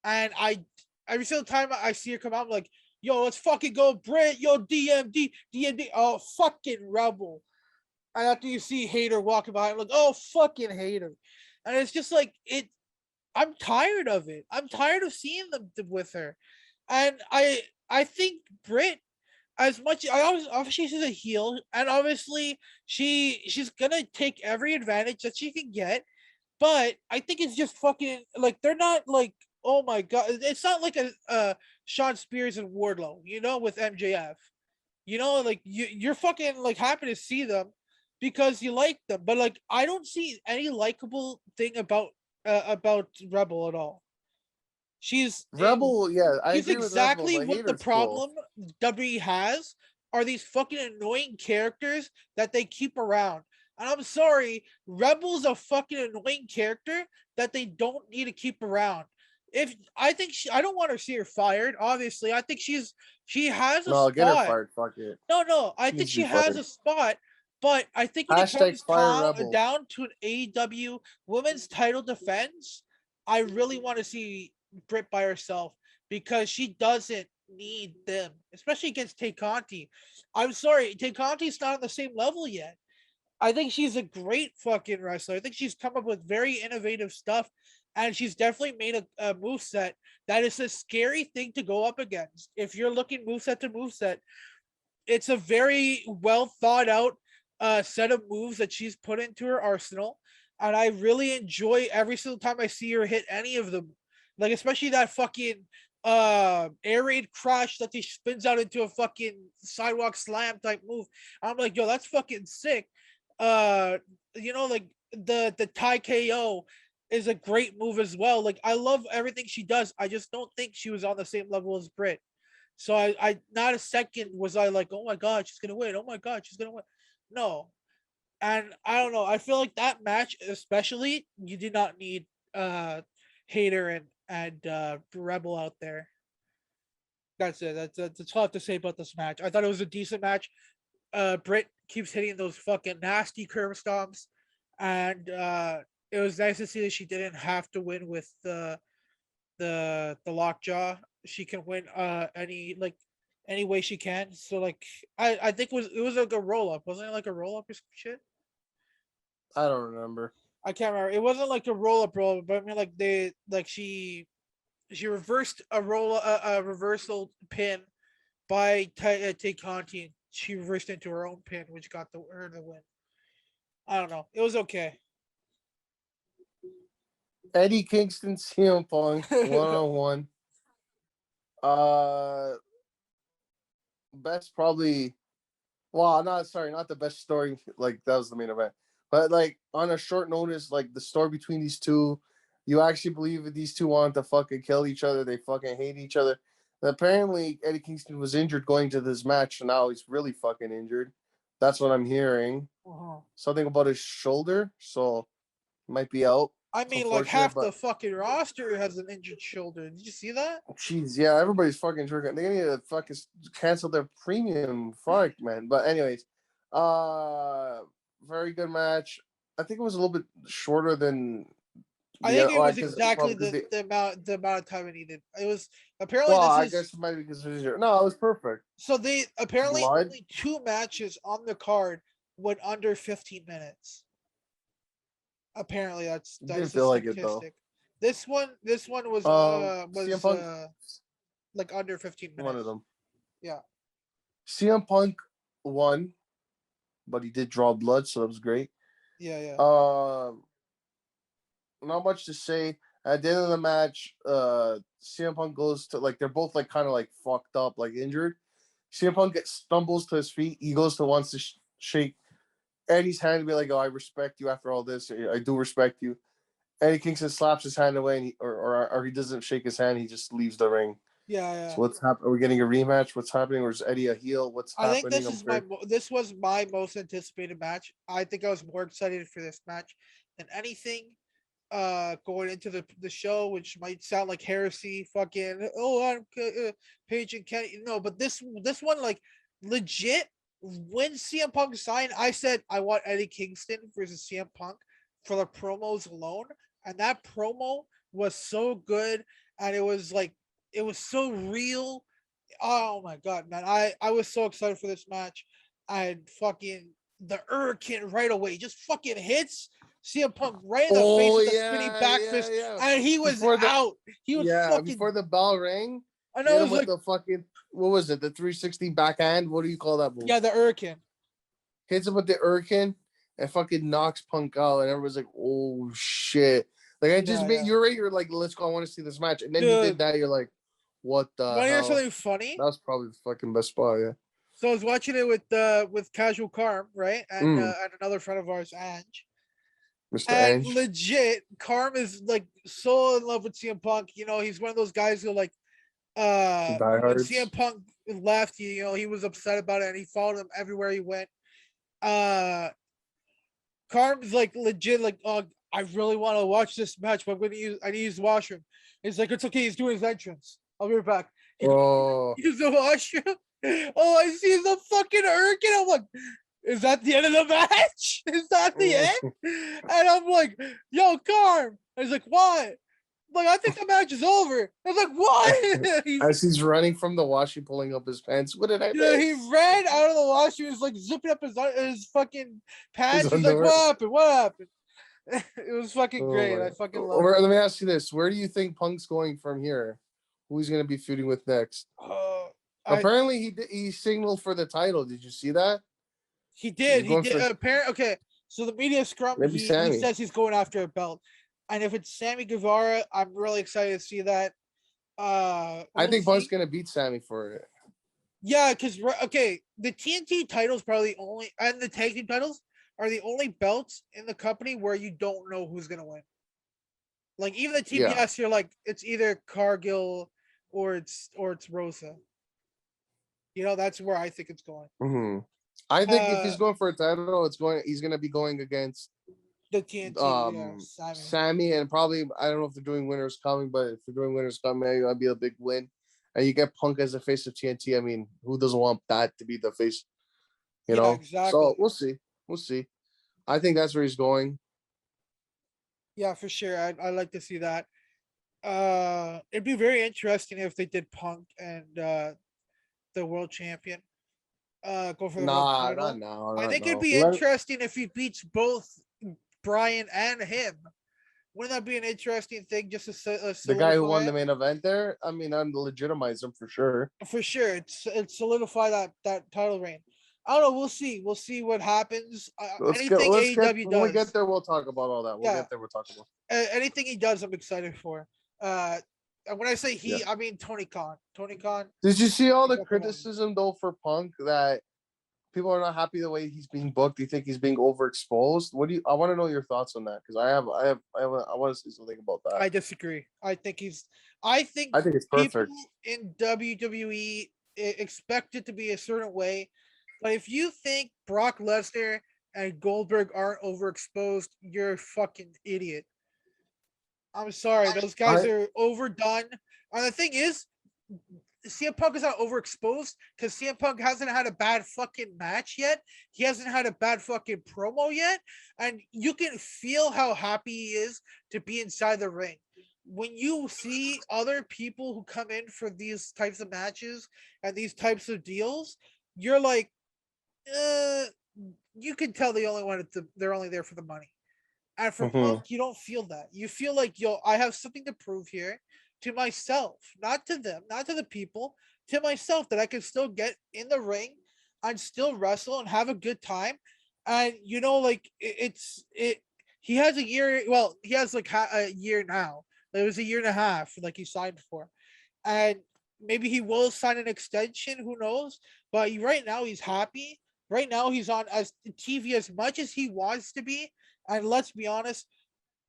and I every single time I see her come out, I'm like, yo, let's fucking go, Britt, yo, DMD, oh fucking Rebel. And after you see Hater walking behind, like, oh fucking Hater, and it's just like it. I'm tired of it. I'm tired of seeing them with her, and I think Britt, as much I always obviously she's a heel, and obviously she's gonna take every advantage that she can get, but I think it's just fucking like they're not like, oh my god, it's not like a Sean Spears and Wardlow, you know, with MJF, you know, like you're fucking like happy to see them because you like them, but like I don't see any likable thing about Rebel at all. She's Rebel, yeah, I she's agree with Rebel, exactly but what the Hater's cool. problem WWE has are these fucking annoying characters that they keep around. And I'm sorry, Rebel's a fucking annoying character that they don't need to keep around. If I think I don't want to see her fired. Obviously, I think she has a No, get her spot. fired. Fuck it. No, I She think needs to she be has fired. a spot. But I think when it Hashtag comes fire Rebel. down to an AEW women's title defense, I really want to see Britt by herself because she doesn't need them, especially against Tay Conti. I'm sorry, Tay Conti's not on the same level yet. I think she's a great fucking wrestler. I think she's come up with very innovative stuff, and she's definitely made a moveset that is a scary thing to go up against. If you're looking moveset to moveset, it's a very well thought out set of moves that she's put into her arsenal, and I really enjoy every single time I see her hit any of them. Like especially that fucking air raid crash that she spins out into a fucking sidewalk slam type move. I'm like, yo, that's fucking sick. Uh, you know, like the Thai KO is a great move as well. Like I love everything she does. I just don't think she was on the same level as Britt. So I not a second was I like, oh my god, she's gonna win. Oh my god, she's gonna win. No, and I don't know. I feel like that match, especially, you did not need Hater and Rebel out there. That's it. That's all I have to say about this match. I thought it was a decent match. Britt keeps hitting those fucking nasty curve stomps, and it was nice to see that she didn't have to win with the lockjaw. She can win any way she can. So like I think it was like a roll up, wasn't it? Like a roll up or some shit. I don't remember. I can't remember. It wasn't like a roll up, but I mean like they like she reversed a reversal pin by Tay Conti. She reversed into her own pin, which got her the win. I don't know. It was okay. Eddie Kingston, CM Punk, 1-on-1. Uh, best probably. Well, not the best story. Like that was the main event, but like on a short notice, like the story between these two, you actually believe that these two want to fucking kill each other. They fucking hate each other. And apparently, Eddie Kingston was injured going to this match, and now he's really fucking injured. That's what I'm hearing. Uh-huh. Something about his shoulder, so he might be out. I It's mean, like unfortunate, half but the fucking roster has an injured shoulder. Did you see that? jeez, yeah, everybody's fucking drinking. They need to fucking cancel their premium. Fuck, man. But anyways, uh, very good match. I think it was a little bit shorter than I the think it oh, I was guess exactly probably because the the amount of time it needed. It was apparently well, this I is guess it might be because it was easier. No, it was perfect. so they apparently Blood only two matches on the card went under 15 minutes. Apparently didn't that's a feel like it though. statistic. This one CM was Punk, like under 15 one of minutes. them. Yeah. CM Punk won, but he did draw blood, so that was great. Yeah, yeah. Um, not much to say. At the end of the match, CM Punk goes to like they're both like kind of like fucked up, like injured. CM Punk stumbles to his feet. He goes to wants to shake Eddie's hand and be like, "Oh, I respect you after all this. I do respect you." Eddie Kingston slaps his hand away, and or he doesn't shake his hand. He just leaves the ring. Yeah, yeah. So what's happening? Are we getting a rematch? What's happening? Or is Eddie a heel? What's I think happening? this is this was my most anticipated match. I think I was more excited for this match than anything going into the show, which might sound like heresy. Fucking I'm Paige and Kenny. No, but this one like legit. When CM Punk signed, I said I want Eddie Kingston versus CM Punk for the promos alone, and that promo was so good, and it was like it was so real. Oh my god, man! I was so excited for this match. I fucking the Hurricane right away just fucking hits CM Punk right in the face Oh with a spinning back fist, yeah. and he was out. He was Before fucking. the bell rang, I he know hit it him was with like the fucking what was it? The 360 backhand. What do you call that move? yeah, the Hurricane. Hits him with the Hurricane and fucking knocks Punk out, and everyone's like, "Oh shit!" Like I just Yeah, made yeah, you're right. You're like, "Let's go. I want to see this match." And then he did dude. that. You're like, "What the Want to hear hell?" something funny? That was probably the fucking best spot. Yeah. So I was watching it with Casual Carm, right, and another friend of ours, Ange. Mr. And Ange. legit, Carm is like so in love with CM Punk. You know, he's one of those guys who like when CM Diehards. Punk left, you know, he was upset about it and he followed him everywhere he went. Uh Carm's like legit, like, oh, I really want to watch this match, but I need to use the washroom. He's like, it's okay, he's doing his entrance. I'll be right back. He Oh. use the washroom. Oh, I see the fucking Hurricane. I'm like, is that the end of the match? Is that the end? And I'm like, yo, Carm. And he's like, what? Like, I think the match is over. I was like, what? As he's running from the wash, pulling up his pants. What did I Yeah, he miss? ran out of the washroom. He was like zipping up his fucking His pants. He's like, underwear. what happened? What happened? It was fucking Oh great. my I God. fucking loved Or it. let me ask you this: where do you think Punk's going from here? Who he's going to be feuding with next? I Apparently, he signaled for the title. Did you see that? He He's did. He going did. for Apparently, okay. So the media scrum, maybe he Sammy. says he's going after a belt, and if it's Sammy Guevara, I'm really excited to see that. I We'll think Punk's see. going to beat Sammy for it. Yeah, because okay, the TNT titles probably only, and the tag team titles are the only belts in the company where you don't know who's gonna win. Like even the Yeah. TBS, you're like it's either Cargill or it's Rosa. You know, that's where I think it's going. Mm-hmm. I think if Uh, he's going for a title, he's going to be going against the TNT, yeah, Sammy. Sammy, and probably I don't know if they're doing winners coming, but if they're doing winners coming, maybe that'd be a big win. And you get Punk as the face of TNT. I mean, who doesn't want that to be the face? You Yeah, know. exactly. So we'll see. We'll see. I think that's where he's going. Yeah, for sure. I'd like to see that. It'd be very interesting if they did Punk and the world champion go for the world Nah, not title. now, I not think it'd now. be interesting if he beats both Bryan and him. Wouldn't that be an interesting thing just to The guy who solidify won the it? main event there. I mean, I'm legitimize him for sure. For sure, it's solidify that title reign. I don't know. We'll see. We'll see what happens. Anything Let's get AEW when we get does, there. We'll talk about all that. We'll yeah. get there. We'll talk about. Anything he does, I'm excited for. Uh, and when I say Yeah. he, I mean Tony Khan. Tony Khan. Did you see all the Come on. criticism though for Punk that people are not happy the way he's being booked? Do you think he's being overexposed? What do you? I want to know your thoughts on that because I want to say something about that. I disagree. I think I think it's people perfect. in WWE expect it to be a certain way, but if you think Brock Lesnar and Goldberg aren't overexposed, you're a fucking idiot. I'm sorry, those guys I are overdone. And the thing is, CM Punk is not overexposed because CM Punk hasn't had a bad fucking match yet. He hasn't had a bad fucking promo yet. And you can feel how happy he is to be inside the ring. When you see other people who come in for these types of matches and these types of deals, you're like, you can tell they're only there for the money. And for Punk, you don't feel that. You feel like, yo, I have something to prove here to myself, not to them, not to the people, to myself that I can still get in the ring and still wrestle and have a good time. And like it's it. He has a year. Well, he has like a year now. It was a year and a half, like he signed for, and maybe he will sign an extension. Who knows? But right now he's happy. Right now he's on as TV as much as he wants to be. And let's be honest,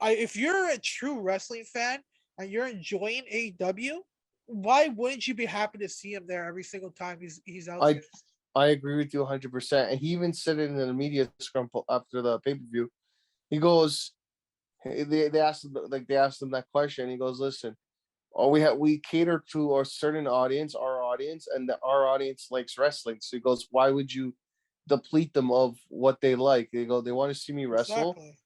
if you're a true wrestling fan and you're enjoying AEW, why wouldn't you be happy to see him there every single time he's out I there? I agree with you 100%. And he even said it in the media scrum after the pay per view. He goes, they asked him that question. He goes, listen, we cater to a certain audience, our audience, and our audience likes wrestling. So he goes, why would you deplete them of what they like? They go, they want to see me wrestle. Exactly.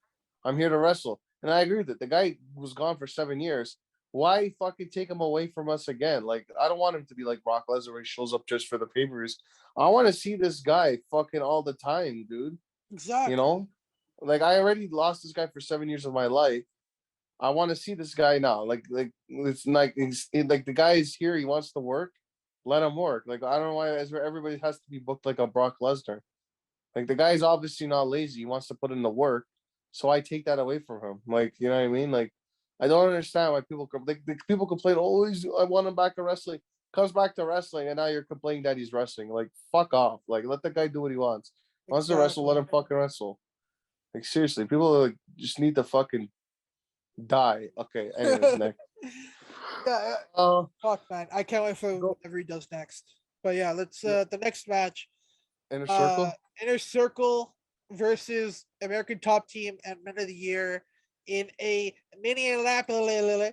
I'm here to wrestle. And I agree with it. The guy was gone for 7 years. Why fucking take him away from us again? Like, I don't want him to be like Brock Lesnar where he shows up just for the papers. I want to see this guy fucking all the time, dude. You Exactly. know? Like, I already lost this guy for 7 years of my life. I want to see this guy now. Like it's like like the guy is here. He wants to work. Let him work. Like, I don't know why everybody has to be booked like a Brock Lesnar. Like, the guy's obviously not lazy. He wants to put in the work. So I take that away from him. Like, you know what I mean? Like, I don't understand why people complain. Oh, I want him back to wrestling. Comes back to wrestling, and now you're complaining that he's wrestling. Like, fuck off. Like, let the guy do what he wants. Wants to wrestle, let Exactly. him fucking wrestle. Like, seriously, people like just need to fucking die. Okay. Anyways, next. Yeah. Uh, Fuck, man. I can't wait for go whatever he does next. But yeah, let's yeah, the next match. inner Uh circle. Inner Circle versus American Top Team and Men of the Year in a Minneapolis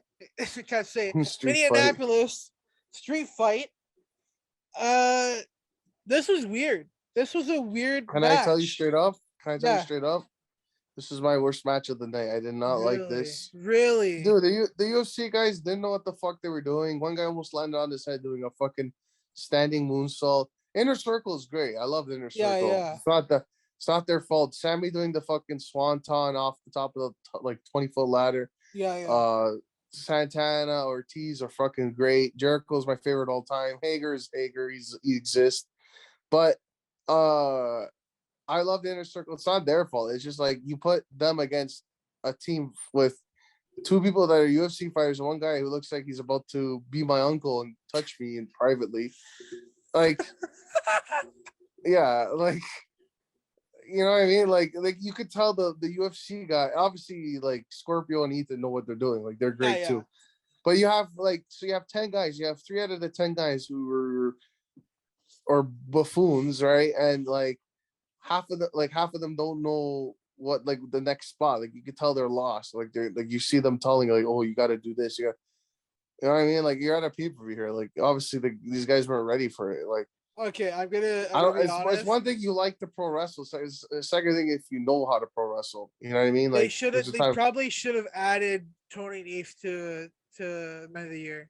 I can't say it. Street fight. Minneapolis street fight. Uh this was weird. This was a weird Can I tell you match. straight up? Can I tell you Yeah. straight up? This is my worst match of the night. I did not like Really? this. Really? Dude, the UFC guys didn't know what the fuck they were doing. One guy almost landed on his head doing a fucking standing moonsault. Inner Circle is great. I love the Inner Yeah, Circle. yeah. It's not their fault. Sammy doing the fucking swanton off the top of the like 20-foot ladder. Yeah, yeah. Uh, Santana, Ortiz are fucking great. Jericho's my favorite all time. Hager is Hager. He exists. But uh I love the Inner Circle. It's not their fault. It's just like you put them against a team with two people that are UFC fighters and one guy who looks like he's about to be my uncle and touch me in privately. Like, yeah, like, you know what I mean? Like you could tell the UFC guy, obviously, like Scorpio and Ethan know what they're doing. Like, they're Yeah, great yeah. too. But you have you have 10 guys. You have 3 out of the 10 guys who were or buffoons, right? And half of them don't know what like the next spot. Like, you could tell they're lost. Like, they're like, you see them telling like, oh, you got to do this. You know what I mean? Like, you're at a pay per view here. Like, obviously these guys weren't ready for it. Like, Okay, I'm I gonna don't. be It's honest. one thing you like to pro wrestle. So it's the second thing if you know how to pro wrestle. You know what I mean? They Like, should there's have. a They time. probably should have added Tony Nese to Men of the Year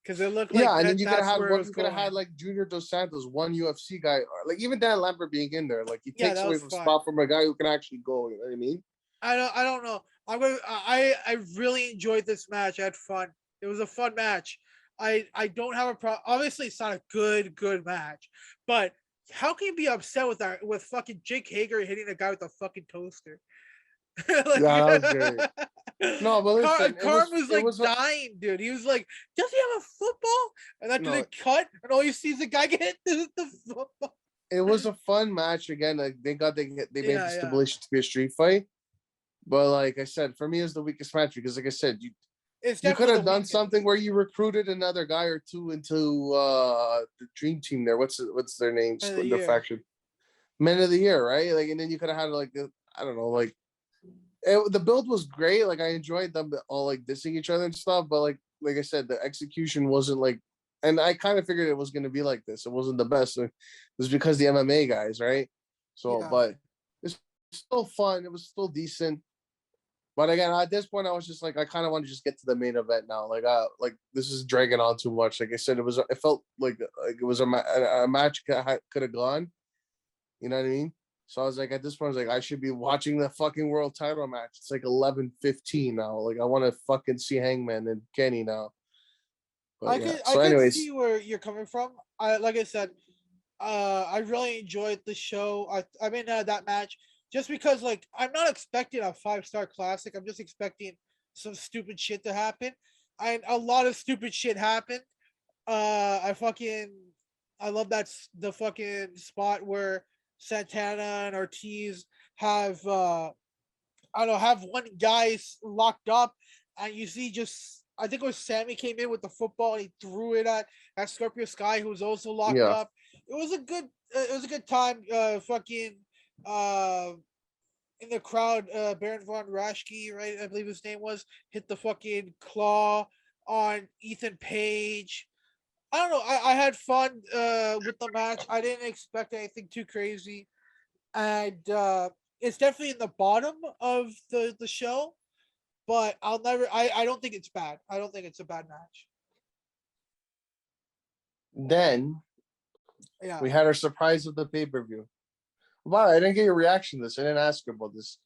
because it looked like Yeah, and then you could have that's had where it one. was You could have going. had like Junior Dos Santos, one UFC guy, or like even Dan Lambert being in there. Like, he Yeah, takes that away was from fun. spot from a guy who can actually go. You know what I mean? I don't know. I really enjoyed this match. I had fun. It was a fun match. I don't have a problem. Obviously, it's not a good match, but how can you be upset with fucking Jake Hager hitting a guy with a fucking toaster? Like, Yeah, that was great. No, but listen, Carm was it like was a dying, dude. He was like, "Does he have a football?" And then to no, the cut, and all you see is the guy get hit with the football. it was a fun match again. Like, they made the Yeah, yeah. stipulation to be a street fight. But like I said, for me, it's the weakest match because, like I said, It's you could definitely the have done weakest. something where you recruited another guy or two into the dream team there. What's their names? End of the The year. faction Men of the Year, right? Like, and then you could have had like I don't know, like the build was great. Like, I enjoyed them all like dissing each other and stuff. But like I said, the execution wasn't like, and I kind of figured it was going to be like this. It wasn't the best. It was because the MMA guys, right? So, Yeah. but it's still fun. It was still decent. But again, at this point, I was just like, I kind of want to just get to the main event now. Like this is dragging on too much. Like I said, it felt like it was a match could have gone. You know what I mean? So I was like, at this point, I was like, I should be watching the fucking world title match. It's like 11:15 now. Like, I want to fucking see Hangman and Kenny now. But yeah. I So, could anyways, see where you're coming from. I like I said, I really enjoyed the show. I mean that match just because like I'm not expecting a 5-star classic. I'm just expecting some stupid shit to happen, and a lot of stupid shit happened. I love the fucking spot where Santana and Ortiz have I don't know, have one guy locked up, and you see just I think it was Sammy came in with the football and he threw it at Scorpio Sky, who was also locked Yeah. up. It was a good time. Uh, in the crowd, Baron von Raschke, right? I believe his name was, hit the fucking claw on Ethan Page. I don't know. I had fun with the match. I didn't expect anything too crazy, and it's definitely in the bottom of the show. But I'll never. I don't think it's bad. I don't think it's a bad match. Then Yeah, we had our surprise of the pay-per-view. Wow, I didn't get your reaction to this. I didn't ask you about this.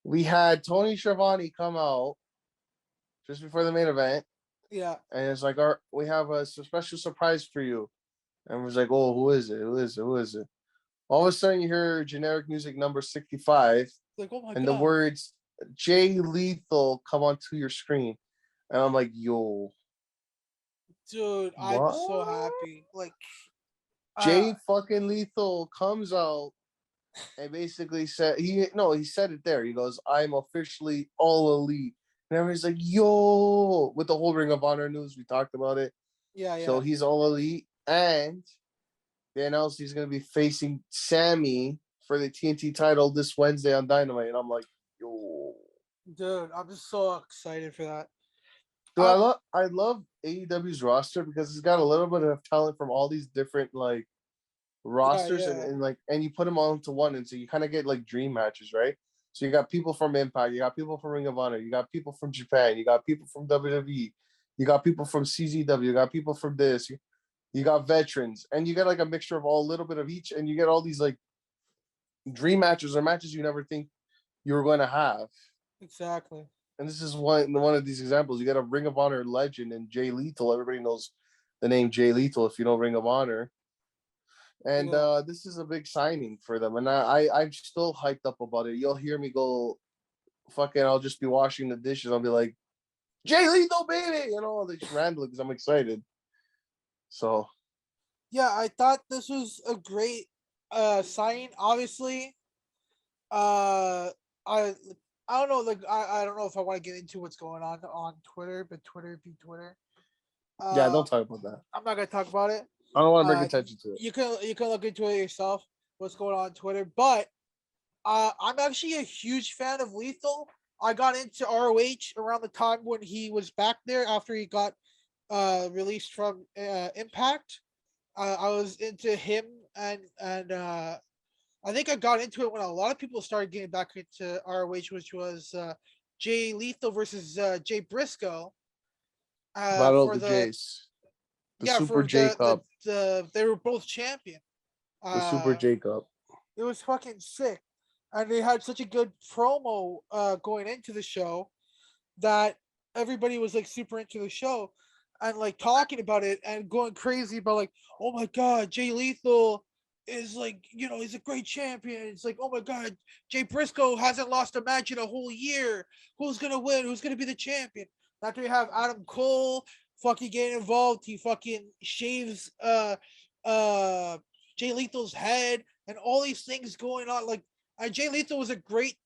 We had Tony Schiavone come out just before the main event, yeah. and it's like, our we have a special surprise for you. And was like, oh, who is it? Who is it? Who is it? All of a sudden, you hear generic music number 65, Like, oh my and the god, words Jay Lethal come onto your screen. And I'm like, yo, dude, I'm what? so happy. Like, Jay fucking Lethal comes out and basically said he said it there. He goes, I'm officially all elite. And everybody's like, yo, with the whole Ring of Honor news, we talked about it. yeah, So yeah. he's all elite. And they announced he's gonna be facing Sammy for the TNT title this Wednesday on Dynamite. And I'm like, yo. Dude, I'm just so excited for that. Dude, Um, I love AEW's roster because it's got a little bit of talent from all these different like yeah, rosters yeah, and you put them all into one, and so you kind of get like dream matches, right? So you got people from Impact, you got people from Ring of Honor, you got people from Japan, you got people from WWE, you got people from CZW, you got people from this, you got veterans, and you get like a mixture of all a little bit of each, and you get all these like dream matches or matches you never think you were going to have. exactly. And this is one of these examples. You got a Ring of Honor legend and Jay Lethal. Everybody knows the name Jay Lethal if you know Ring of Honor. And Yeah, this is a big signing for them. And I'm still hyped up about it. You'll hear me go, fucking, I'll just be washing the dishes. I'll be like, Jay Lethal, baby! You know, just rambling because I'm excited. So, yeah. I thought this was a great sign. Obviously, uh, I I don't know. Like, I don't know if I want to get into what's going on Twitter, but Twitter be Twitter. yeah, Uh, don't talk about that. I'm not gonna talk about it. I don't want to bring Uh, attention to it. you can look into it yourself. What's going on Twitter? But I'm actually a huge fan of Lethal. I got into ROH around the time when he was back there after he got released from Impact. I was into him, and I think I got into it when a lot of people started getting back into ROH, which was Jay Lethal versus Jay Briscoe Battle of for the the Jays. The yeah Super for J Cup. the they were both champion. The Super Uh, J Cup. it was fucking sick, and they had such a good promo going into the show that everybody was like super into the show and like talking about it and going crazy about like, oh my god, Jay Lethal is like, he's a great champion. It's like, oh my god, Jay Briscoe hasn't lost a match in a whole year. Who's gonna win? Who's gonna be the champion? After you have Adam Cole fucking getting involved, he fucking shaves uh Jay Lethal's head and all these things going on. Like, Jay Lethal was a great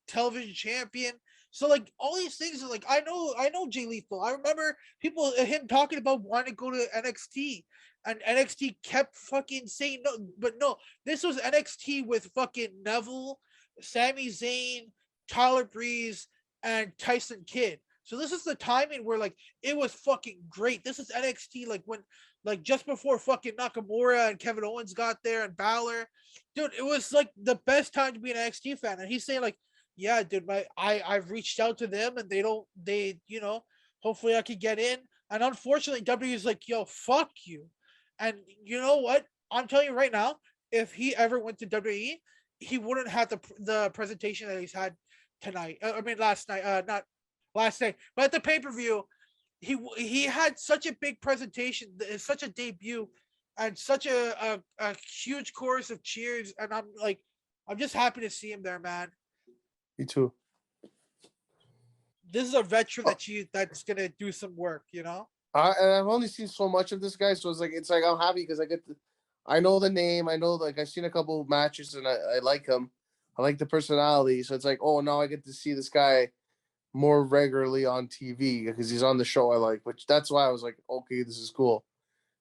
television champion. So like all these things are like, I know Jay Lethal. I remember people him talking about wanting to go to NXT, and NXT kept fucking saying no. But no, this was NXT with fucking Neville, Sami Zayn, Tyler Breeze, and Tyson Kidd. So this is the timing where like it was fucking great. This is NXT like when like just before fucking Nakamura and Kevin Owens got there and Balor. Dude, it was like the best time to be an NXT fan. And he's saying like, yeah, dude, I've reached out to them and they hopefully I could get in. And unfortunately, W is like, yo, fuck you. And you know what? I'm telling you right now, if he ever went to WWE, he wouldn't have the presentation that he's had tonight. I mean, last night, not last night, but at the pay per view, he had such a big presentation, such a debut, and such a huge chorus of cheers. And I'm just happy to see him there, man. Me too. this is a veteran Oh, that's gonna do some work. You know. and I've only seen so much of this guy, so it's like I'm happy because I know the name, I know like I've seen a couple of matches and I like him, I like the personality, so it's like oh now I get to see this guy more regularly on TV because he's on the show I like, which that's why I was like okay this is cool.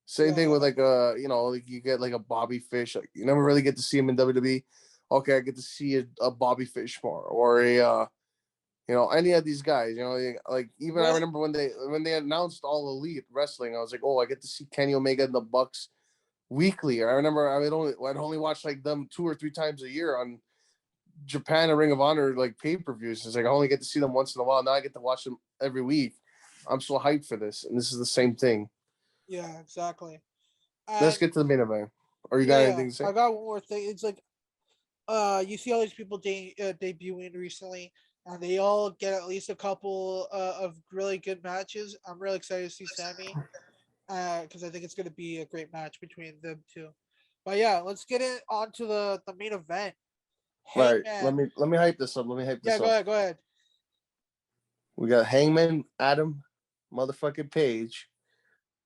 Same thing with Yeah. like like you get like a Bobby Fish, like you never really get to see him in WWE. Okay, I get to see a Bobby Fish more or a any of these guys, like even I Well, remember when they announced All Elite Wrestling, I was like, oh, I get to see Kenny Omega and the Bucks weekly. I remember I'd only watch like them 2 or 3 times a year on Japan and Ring of Honor like pay-per-views. It's like I only get to see them once in a while. Now I get to watch them every week. I'm so hyped for this, and this is the same thing. yeah, exactly. Let's And get to the main event. Or you got yeah, anything to say? I got one more thing. It's like you see all these people debuting recently, and they all get at least a couple of really good matches. I'm really excited to see Sammy, because I think it's going to be a great match between them two. But yeah, let's get it on to the main event. All right, Hangman. let me hype this up. Let me hype Yeah, this up. go ahead. We got Hangman Adam motherfucking Page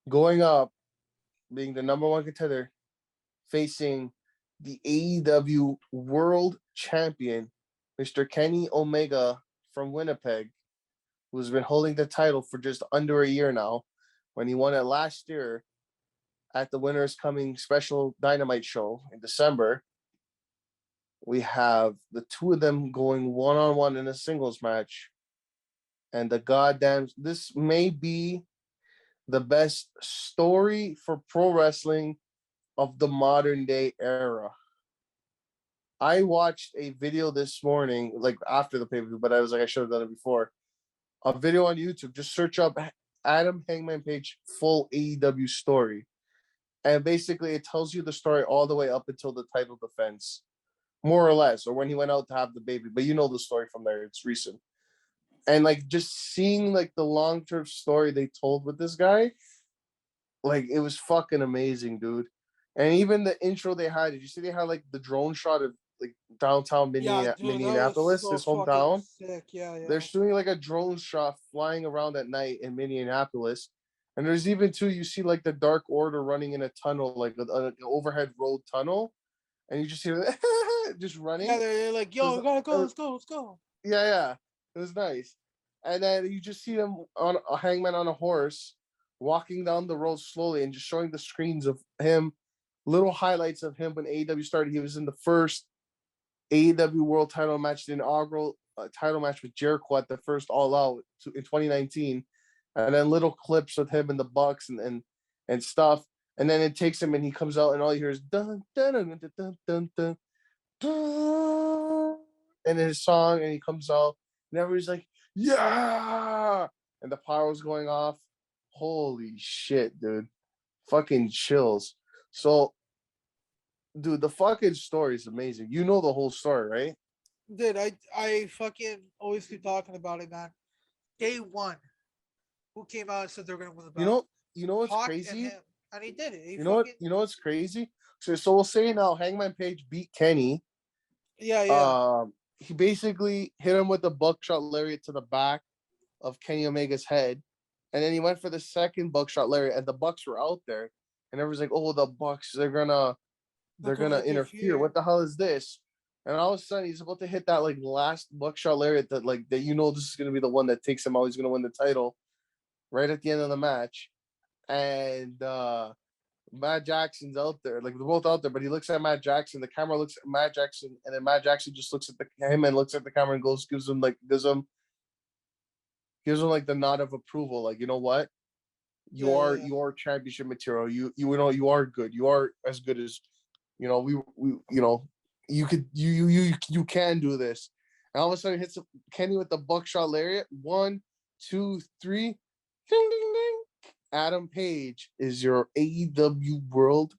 going up, being the number one contender, facing the AEW World Champion, Mr. Kenny Omega from Winnipeg, who's been holding the title for just under a year now. When he won it last year at the Winners Coming Special Dynamite show in December, we have the two of them going one on one in a singles match. And the goddamn, this may be the best story for pro wrestling of the modern day era. I watched a video this morning, like after the pay per view, but I was like, I should have done it before. A video on YouTube. Just search up Adam Hangman Page full AEW story, and basically it tells you the story all the way up until the title defense, more or less, or when he went out to have the baby. But you know the story from there. It's recent, and like just seeing like the long term story they told with this guy, like it was fucking amazing, dude. And even the intro they had, did you see they had like the drone shot of like downtown Yeah, dude, that was Minneapolis, so his fucking hometown? sick. Yeah, They're yeah. shooting like a drone shot flying around at night in Minneapolis. And there's even too, you see like the Dark Order running in a tunnel, like an overhead road tunnel, and you just hear just Yeah, running. they're like, It yo, was, we gotta go, uh, let's go, let's go. yeah, yeah, it was nice. And then you just see them on a hangman on a horse, walking down the road slowly, and just showing the screens of him, little highlights of him when AEW started. He was in the first AEW World Title match, the inaugural title match with Jericho at the first All Out in 2019, and then little clips of him in the Bucks and stuff. And then it takes him, and he comes out, and all you hear is dun dun dun dun dun dun dun, dun and his song, and he comes out, and everybody's like, "Yeah!" And the power's going off. Holy shit, dude! Fucking chills. So, dude, the fucking story is amazing. You know the whole story, right? Dude, I fucking always keep talking about it, man. Day one, who came out and said they're gonna win the You belt? know, you know what's Hawk and crazy? him, and he did it. He You know what? fucking You know what's crazy? So we'll say now, Hangman Page beat Kenny. yeah, yeah. He basically hit him with a buckshot lariat to the back of Kenny Omega's head, and then he went for the second buckshot lariat, and the Bucks were out there, and everyone's like, "Oh, the Bucks, They're they're gonna gonna interfere. interfere. What the hell is this?" And all of a sudden, he's about to hit that like last buckshot lariat that you know this is gonna be the one that takes him out. He's gonna win the title right at the end of the match, and Matt Jackson's out there. Like they're both out there, but he looks at Matt Jackson. The camera looks at Matt Jackson, and then Matt Jackson just looks at him and looks at the camera and goes, gives him like the nod of approval. Like you know what, Yeah, yeah, you are championship material. You know you are good. You are as good as we you could you can do this. And all of a sudden hits Kenny with the buckshot lariat. 1, 2, 3, ding ding ding. Adam Page is your AEW World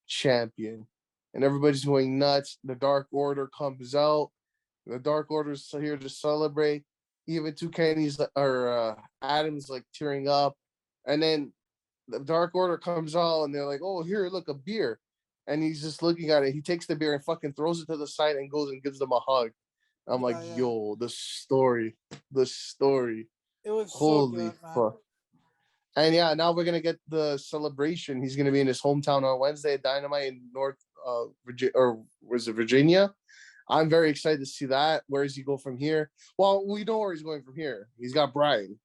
Champion. And everybody's going nuts. The Dark Order comes out. The Dark Order's here to celebrate. Even two Kenny's or Adam's like tearing up. And then the Dark Order comes out and they're like, oh, here, look, a beer. And he's just looking at it. He takes the beer and fucking throws it to the side and goes and gives them a hug. I'm like, yeah, yeah. yo, the story. It was so Holy good, man. fuck. And yeah, now we're gonna get the celebration. He's gonna be in his hometown on Wednesday at Dynamite in North Virginia, or was it Virginia? I'm very excited to see that. Where does he go from here? Well, we know where he's going from here. He's got Bryan.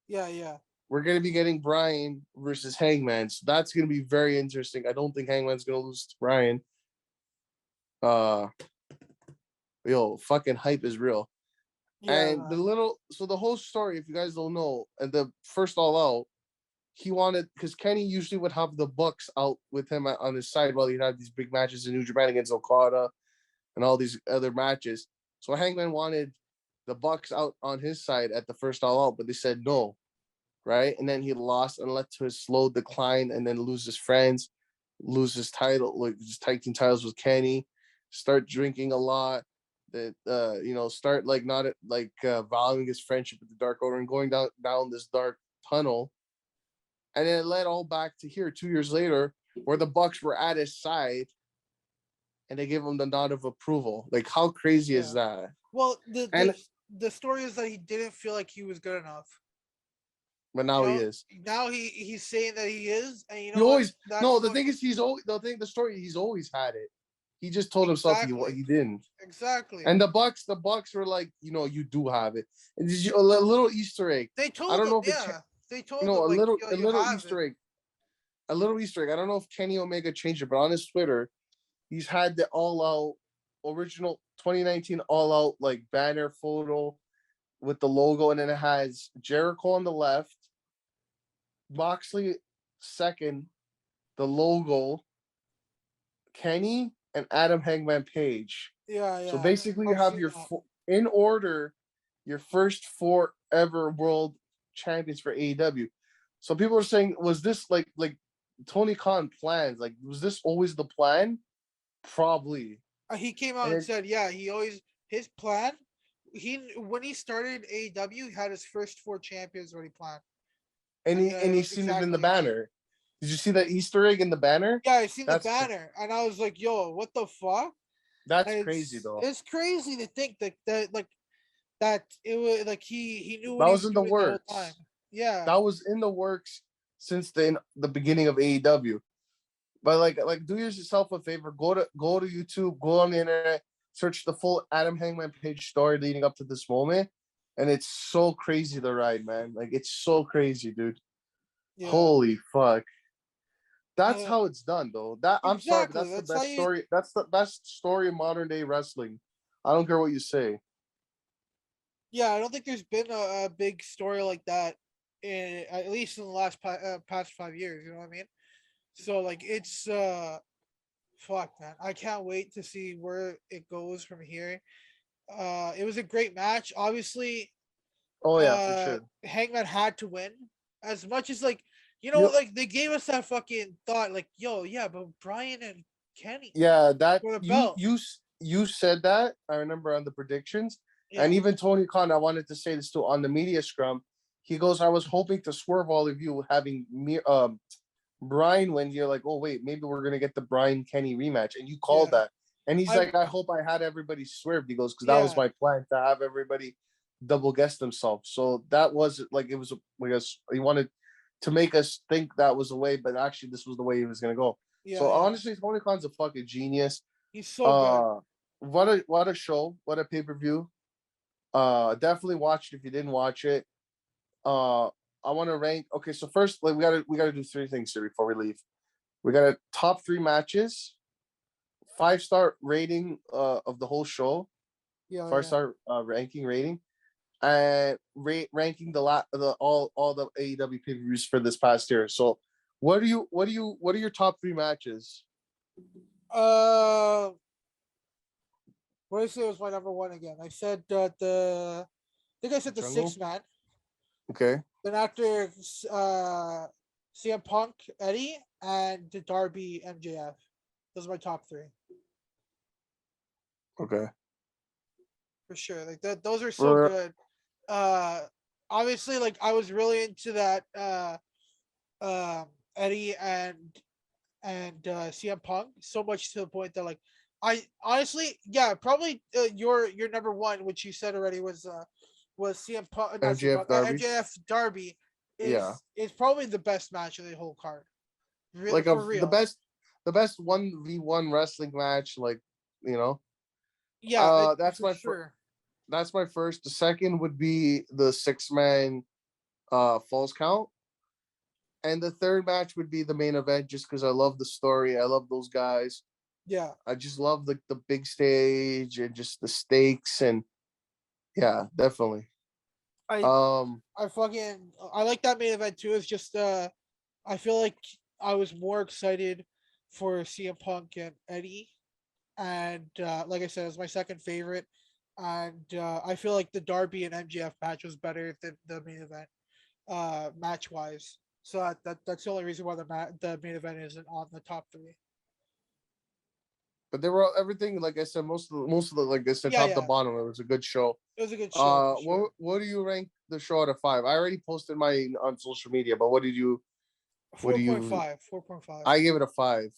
Yeah, yeah. We're gonna be getting Bryan versus Hangman, so that's gonna be very interesting. I don't think Hangman's gonna lose to Bryan. Uh, yo, fucking hype is real. Yeah, And man. the whole story, if you guys don't know, at the first All Out, he wanted, because Kenny usually would have the Bucks out with him on his side while he'd have these big matches in New Japan against Okada and all these other matches. So Hangman wanted the Bucks out on his side at the first All Out, but they said no, right? And then he lost and led to his slow decline, and then lose his friends, lose his title, like his tag team titles with Kenny, start drinking a lot. That start like not like valuing his friendship with the Dark Order and going down this dark tunnel. And then it led all back to here 2 years later, where the Bucks were at his side and they gave him the nod of approval. Like, how crazy is Yeah. that? Well, And the story is that he didn't feel like he was good enough. but You now he know, is. now he's saying that he is, and you He know what? always no. That's The what thing is, the story. He's always had it. He just told himself exactly, he didn't. exactly. And the Bucks were like, you do have it. And a little Easter egg. They I told don't him, know if it, yeah, they told him a like, little yo, a you little have it. Easter egg. A little Easter egg. I don't know if Kenny Omega changed it, but on his Twitter, he's had the All Out original 2019 All Out like banner photo with the logo, and then it has Jericho on the left, Moxley second, the logo, Kenny, and Adam Hangman Page. Yeah, So yeah. basically, you I've have seen that. in order your first four ever world champions for AEW. So people are saying, was this like Tony Khan plans? Like, was this always the plan? Probably. He came out And and it, said, yeah, he always his plan. He when he started AEW, he had his first four champions already planned, and and he it was seen it in the exactly. banner. Did you see that Easter egg in the banner? Yeah, I seen the That's banner, and I was like, "Yo, what the fuck?" that's And crazy though. it's crazy to think that like that it was like he knew what That he was was in the doing the whole time. works. Yeah, That was in the works since the beginning of AEW. But like do yourself a favor, go to YouTube, go on the internet, search the full Adam Hangman Page story leading up to this moment, and it's so crazy the ride, man. Like it's so crazy, dude. yeah. Holy fuck. That's Uh, how it's done, though. That I'm sorry, but exactly. that's the That's how best you. story. That's the best story in modern day wrestling. I don't care what you say. Yeah, I don't think there's been a big story like that at least in the last past 5 years. You know what I mean? So like it's fuck man, I can't wait to see where it goes from here. It was a great match. Obviously, Oh yeah, for sure. Hangman had to win. As much as like You like they gave us that fucking thought, like, yo, yeah, but Brian and Kenny yeah, that for the belt. you said that. I remember on the predictions, and Yeah, even Tony Khan. I wanted to say this too on the media scrum. He goes, "I was hoping to swerve all of you having me Brian when you're like, oh wait, maybe we're gonna get the Brian Kenny rematch," and you called yeah. that. And he's I like, "I hope I had everybody swerved." He goes, "Because that was yeah. my plan to have everybody double guess themselves." So that was like it was. I guess he wanted to make us think that was the way, but actually this was the way he was gonna go. Yeah, So yeah. honestly, Tony Khan's a fucking genius. He's so good. Uh, what a show, what a pay per view. Definitely watch it if you didn't watch it. Uh, I want to rank. Okay, so first, like we gotta do three things here before we leave. We got a top three matches, 5-star rating of the whole show, Yeah, five yeah. star ranking rating, and ranking the all the AEW pay per views for this past year. So, what are your top three matches? Uh, what did I say was my number one again? I said I think I said the Jungle. six man. Okay. Then after CM Punk, Eddie, and the Darby MJF. Those are my top three Okay. for sure. Like that, those are so For good. Uh, Obviously, like I was really into that Eddie and CM Punk so much to the point that like I honestly, yeah, probably your number one, which you said already was was CM Punk, not CM MJF Punk, Darby. MJF Darby Yeah, is probably the best match of the whole card. like For the real. best 1v1 wrestling match. Like, you know, Yeah, that's for my sure. that's my first. The second would be the 6-man falls count. And the third match would be the main event, just because I love the story. I love those guys. Yeah. I just love the big stage and just the stakes, and yeah, definitely. I Um, I like that main event too. It's just I feel like I was more excited for CM Punk and Eddie, and like I said, it was my second favorite. And I feel like the Darby and MJF match was better than the main event, match wise. So that's the only reason why the main event isn't on the top three. but they were everything, like I said, most of the, like I said, Yeah, top to yeah, bottom. It was a good show. it was a good show for sure. What do you rank the show out of 5? I already posted mine on social media, but what do you? 4.5, 4.5. I gave it a 5.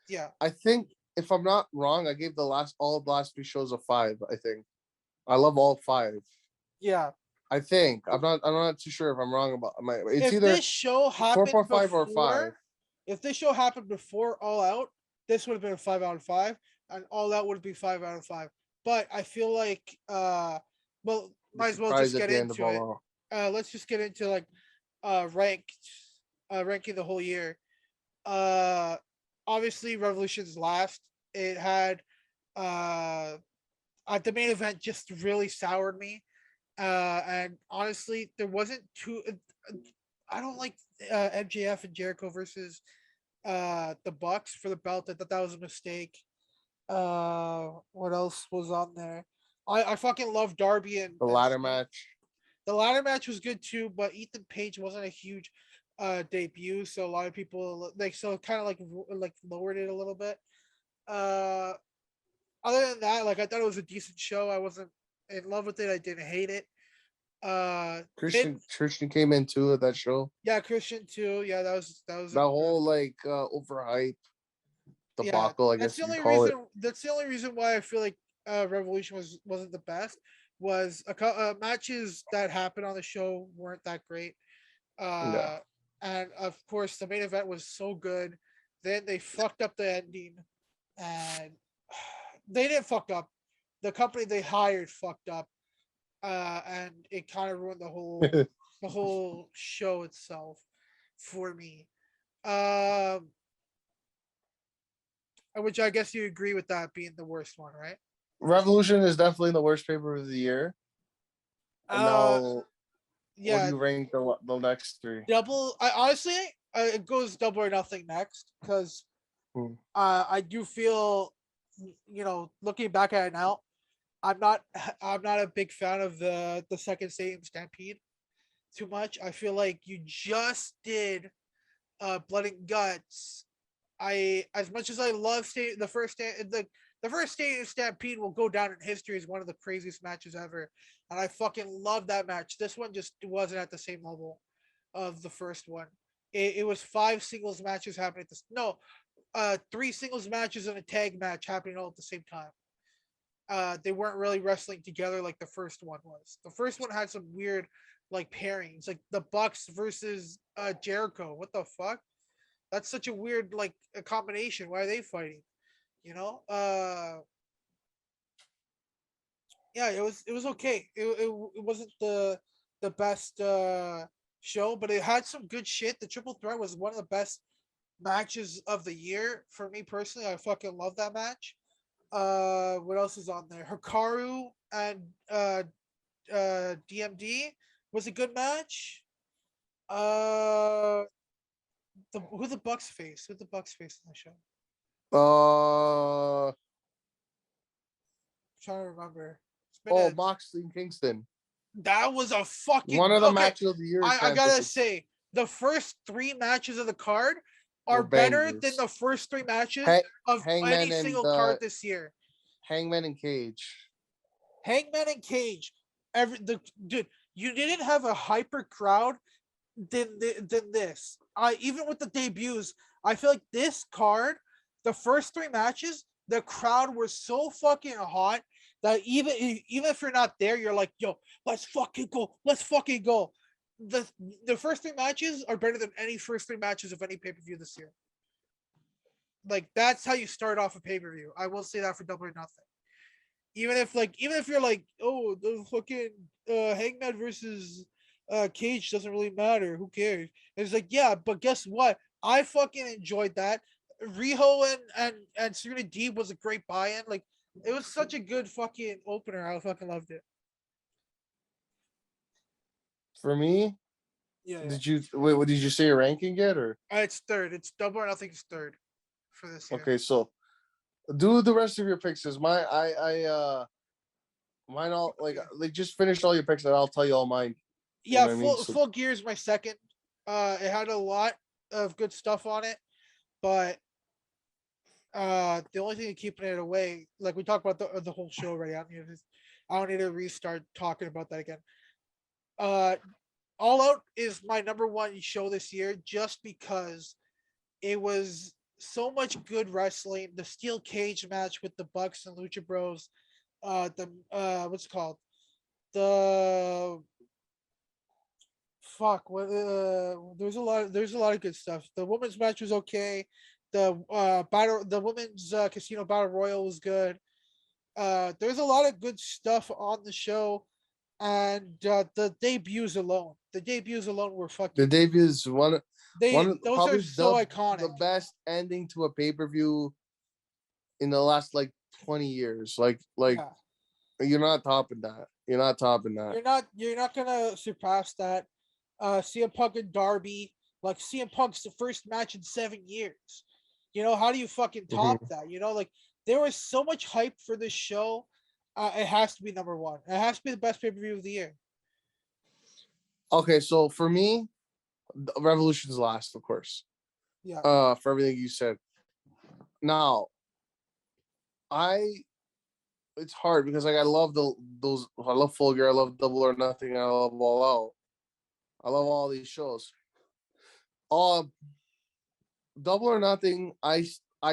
Yeah, I think if I'm not wrong, I gave all the last 3 shows a 5. I think I love all 5. yeah. I think I'm not too sure if I'm wrong about my. It's If either this show happened 4.5 or 5. before, if this show happened before All Out, this would have been a 5 out of 5, and All Out would be 5 out of 5. But I feel like, well, The might as well just surprise at get the end of into it. all. Let's just get into like ranked, ranking the whole year. Obviously Revolution's last. It had uh, the main event just really soured me. And honestly, there wasn't too. I don't like MJF and Jericho versus the Bucks for the belt. I thought that was a mistake. What else was on there? I fucking love Darby The and ladder Sting. match. The ladder match was good too, but Ethan Page wasn't a huge debut, so a lot of people like kind of like lowered it a little bit. Uh, Other than that, like I thought it was a decent show. I wasn't in love with it. I didn't hate it. Mid Christian came in too at that show. Yeah, Christian too. Yeah, that was a That good. whole like overhype Yeah, debacle, I that's guess the you only could call it. reason. That's the only reason why I feel like Revolution wasn't the best. Was matches that happened on the show weren't that great. Yeah. Uh, and of course the main event was so good. Then they fucked up the ending, and they didn't fuck up. The company they hired fucked up, and it kind of ruined the whole show itself for me. Um, which I guess you agree with that being the worst one, right? Revolution is definitely the worst paper of the year. And Uh, now, what do yeah, you rank the next 3? double. I honestly, it goes double or nothing next because Hmm. I do feel, looking back at it now, I'm not I'm not a big fan of the second Stadium Stampede too much. I feel like you just did Blood and Guts. I As much as I love the first Stadium Stampede will go down in history as one of the craziest matches ever, and I fucking love that match. This one just wasn't at the same level of the first one. It was 5 singles matches happening at this. No, 3 singles matches and a tag match happening all at the same time. They weren't really wrestling together like the first one was. The first one had some weird like pairings, like the Bucks versus Jericho. What the fuck? That's such a weird like a combination. Why are they fighting? You know? Yeah, it was okay. It wasn't the best show, but it had some good shit. The triple threat was one of the best matches of the year for me personally. I fucking love that match. What else is on there? Hikaru and DMD was a good match. Uh, who the Bucks face? Who the Bucks face in the show? Uh I'm trying to remember. It's been oh, a Moxley and Kingston. That was a fucking One of the okay. matches of the year. I gotta say the first 3 matches of the card are Were better than bangers. the first 3 matches of Hangman any and single card this year. Hangman and Cage. Hangman and Cage, dude, you didn't have a hyper crowd than this. Even with the debuts, I feel like this card, the first 3 matches, the crowd was so fucking hot. that even if you're not there, you're like, yo, let's fucking go, let's fucking go. The the first three matches are better than any first three matches of any pay per view this year. Like that's how you start off a pay per view. I will say that for Double or Nothing. Even if you're like, oh, the fucking Hangman versus Cage doesn't really matter. Who cares? And it's like, yeah, but guess what? I fucking enjoyed that. Riho and Serena Deeb was a great buy-in. Like it was such a good fucking opener. I fucking loved it. For me, Yeah, yeah. did you wait? What did you say your ranking yet? Or It's third. It's Double or Nothing's third for this year. okay, so do the rest of your picks. Cause mine all like just finish all your picks and I'll tell you all mine. You know Yeah, what I mean? full gear is my second. It had a lot of good stuff on it, but the only thing keeping it away, like we talked about the whole show already. I don't need to restart talking about that again. Uh, All Out is my number one show this year, just because it was so much good wrestling. The steel cage match with the Bucks and Lucha Bros. The what's it called, the fuck what there's a lot of good stuff. The women's match was okay. The women's casino battle royal was good. There's a lot of good stuff on the show, and the debuts alone were The fucking. debut is one of Those are probably so iconic. the best ending to a pay per view in the last like 20 years. Like Yeah, you're not topping that. You're not topping that. you're not gonna surpass that. CM Punk and Darby, like CM Punk's the first match in 7 years. You know, how do you fucking top Mhm. that? You know, like there was so much hype for this show. It has to be number one. It has to be the best pay per view of the year. Okay, so for me, Revolution's last, of course. Yeah, For everything you said. Now, I it's hard because like I love those I love Full Gear, I love Double or Nothing, I love All Out. I love all these shows. Uh Double or Nothing, I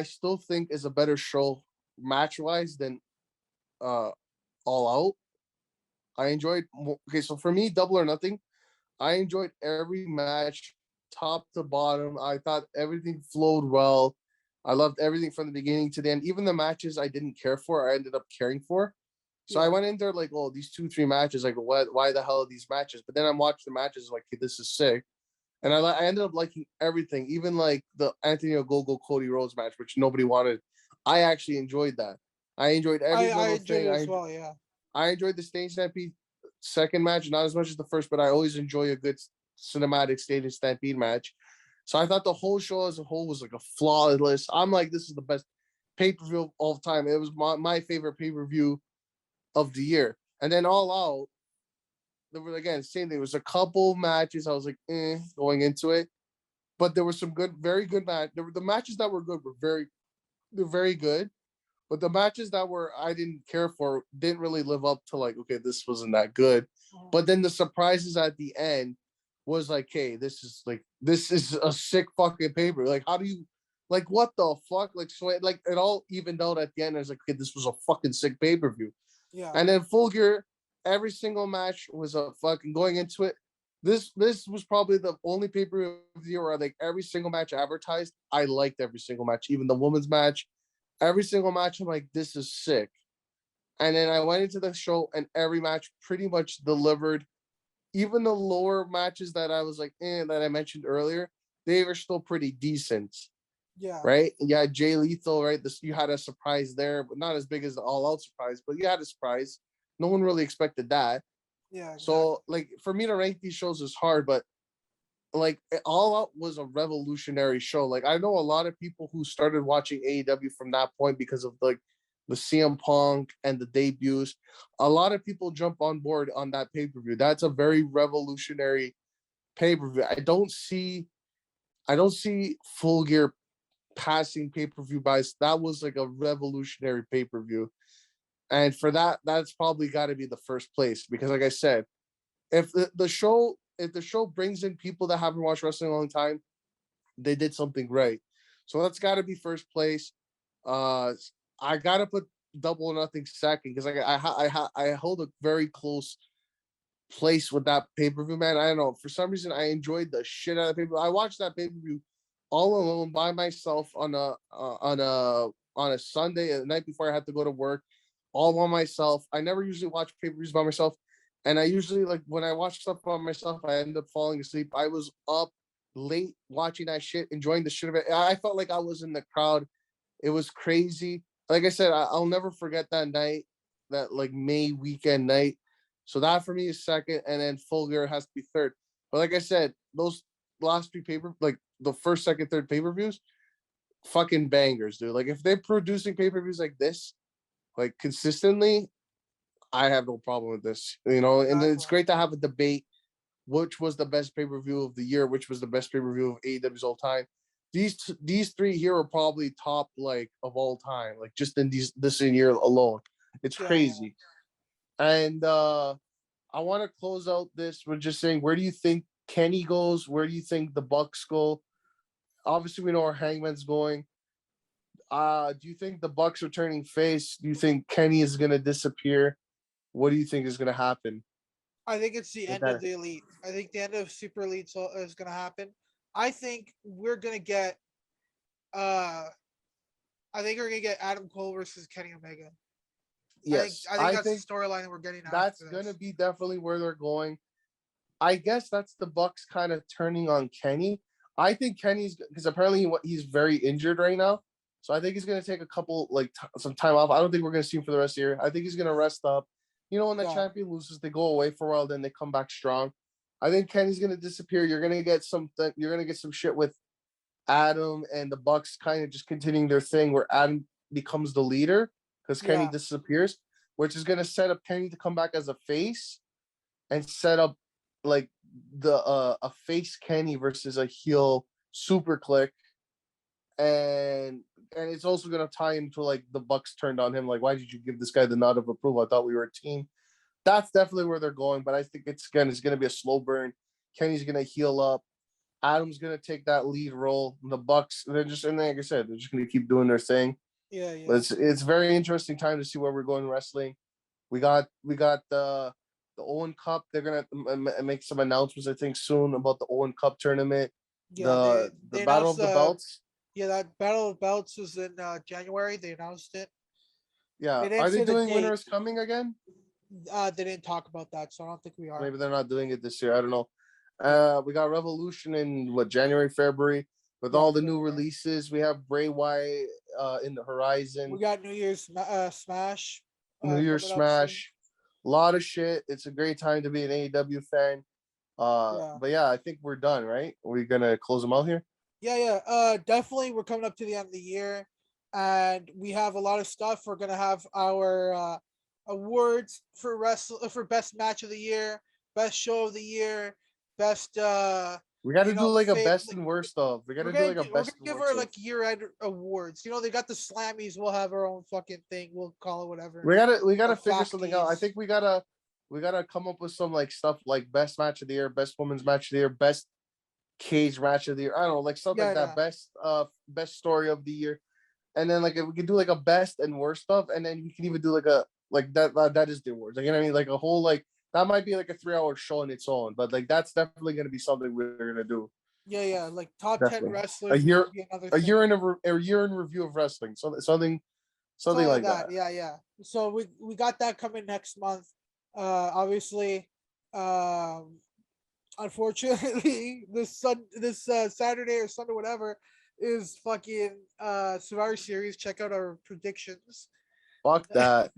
still think is a better show match wise than uh All Out. Okay, so for me, Double or Nothing, I enjoyed every match, top to bottom. I thought everything flowed well. I loved everything from the beginning to the end. Even the matches I didn't care for, I ended up caring for. So I yeah. went in there like, oh, these 2, 3 matches, like, what? Why the hell are these matches? But then I'm watching the matches, like, hey, this is sick. And I ended up liking everything, even like the Anthony Ogogo Cody Rhodes match, which nobody wanted. I actually enjoyed that. I enjoyed every I little enjoyed thing. it as well. Yeah, I enjoyed the Stage Stampede second match, not as much as the first, but I always enjoy a good cinematic Stage Stampede match. So I thought the whole show as a whole was like a flawless. I'm like, this is the best pay per view of all time. It was my favorite pay per view of the year. And then All Out, there was again same thing. There was a couple matches I was like, going into it, but there were some good, very good match. There were the matches that were good were they're very good. But the matches that were I didn't care for didn't really live up to like, okay, this wasn't that good. Mhm. But then the surprises at the end was like, hey, this is a sick fucking paper. Like, how do you like what the fuck? Like so like it all evened out at the end. I was like, okay, this was a fucking sick pay-per-view. Yeah, And then Full Gear, every single match was a fucking going into it. This was probably the only pay-per-view of the year where like every single match advertised, I liked every single match, even the women's match. Every single match, I'm like, this is sick. And then I went into the show, and every match pretty much delivered. Even the lower matches that I was like, that I mentioned earlier, they were still pretty decent, yeah, right? Yeah, Jay Lethal, right? This you had a surprise there, but not as big as the All Out surprise, but you had a surprise. No one really expected that. yeah. Exactly. So, like, for me to rank these shows is hard, but like All Out was a revolutionary show. Like I know a lot of people who started watching AEW from that point because of like the CM Punk and the debuts. A lot of people jump on board on that pay per view. That's a very revolutionary pay per view. I don't see Full Gear passing pay per view by. That was like a revolutionary pay per view, and for that, that's probably got to be the first place because, like I said, if the show brings in people that haven't watched wrestling in a long time, they did something right. So that's got to be first place. Uh, I gotta put Double or Nothing second because I hold a very close place with that pay per view, man. I don't know. For some reason, I enjoyed the shit out of the pay per view. I watched that pay per view all alone by myself on a Sunday, the night before I had to go to work, all by myself. I never usually watch pay per views by myself, and I usually like when I watch stuff by myself, I end up falling asleep. I was up late watching that shit, enjoying the shit of it. I felt like I was in the crowd. It was crazy. Like I said, I'll never forget that night, that like May weekend night. So that for me is second, and then Full Gear has to be third. But like I said, those last three like the first, second, third pay per views, fucking bangers, dude. Like if they're producing pay per views like this, like consistently, I have no problem with this. You know, and it's great to have a debate. Which was the best pay per view of the year? Which was the best pay per view of AEW's all time? These three here are probably top like of all time, like just in this year alone. It's crazy. And I want to close out this with just saying, where do you think Kenny goes? Where do you think the Bucks go? Obviously, we know where Hangman's going. Do you think the Bucks are turning face? Do you think Kenny is gonna disappear? What do you think is gonna happen? I think it's the end of the Elite. I think the end of Super Elite is gonna happen. I think we're gonna get I think we're gonna get Adam Cole versus Kenny Omega. Yes, I think that's the storyline we're getting. That's gonna be definitely where they're going. I guess that's the Bucks kind of turning on Kenny. I think Kenny's because apparently he's very injured right now, so I think he's gonna take a couple some time off. I don't think we're gonna see him for the rest of the year. I think he's gonna rest up. You know, when the champion loses, they go away for a while, then they come back strong. I think Kenny's gonna disappear. You're gonna get something. You're gonna get some shit with Adam and the Bucks kind of just continuing their thing where Adam becomes the leader because Kenny disappears, which is gonna set up Kenny to come back as a face and set up like the a face Kenny versus a heel Super Click, and it's also gonna tie into like the Bucks turned on him. Like, why did you give this guy the nod of approval? I thought we were a team. That's definitely where they're going, but I think it's gonna be a slow burn. Kenny's gonna heal up. Adam's gonna take that lead role. The Bucks, they're just, and like I said, they're just gonna keep doing their thing. Yeah, yeah. But it's very interesting time to see where we're going wrestling. We got the Owen Cup. They're gonna make some announcements, I think, soon about the Owen Cup tournament. Yeah, the Battle of the Belts. Yeah, that Battle of Belts was in January. They announced it. Yeah, are they doing Winter is Coming again? They didn't talk about that, so I don't think we are. Maybe they're not doing it this year. I don't know. We got Revolution in January, February with all the new releases. We have Bray Wyatt in the horizon. We got New Year's Smash. New Year's Smash. A lot of shit. It's a great time to be an AEW fan. But yeah, I think we're done, right? Are we gonna close them out here? Yeah. Definitely, we're coming up to the end of the year, and we have a lot of stuff. We're gonna have our awards for best match of the year, best show of the year, best. We got to do like a best and worst stuff. We got to do like a best. We're gonna give her like year-end awards. You know, they got the Slammies. We'll have our own fucking thing. We'll call it whatever. We gotta figure something out. I think we gotta come up with some like stuff like best match of the year, best women's match of the year, best cage match of the year. I don't know, like stuff like that. Best story of the year, and then like if we could do like a best and worst stuff, and then we can even do like a that is the awards. Like, you know what I mean? Like a whole like that might be like a 3-hour show on its own, but like that's definitely gonna be something we're gonna do. Yeah, like top 10 wrestlers. A year in review of wrestling. Something like that. Yeah. So we got that coming next month. Obviously, unfortunately, this Saturday or Sunday, whatever, is fucking Survivor Series. Check out our predictions. Fuck that.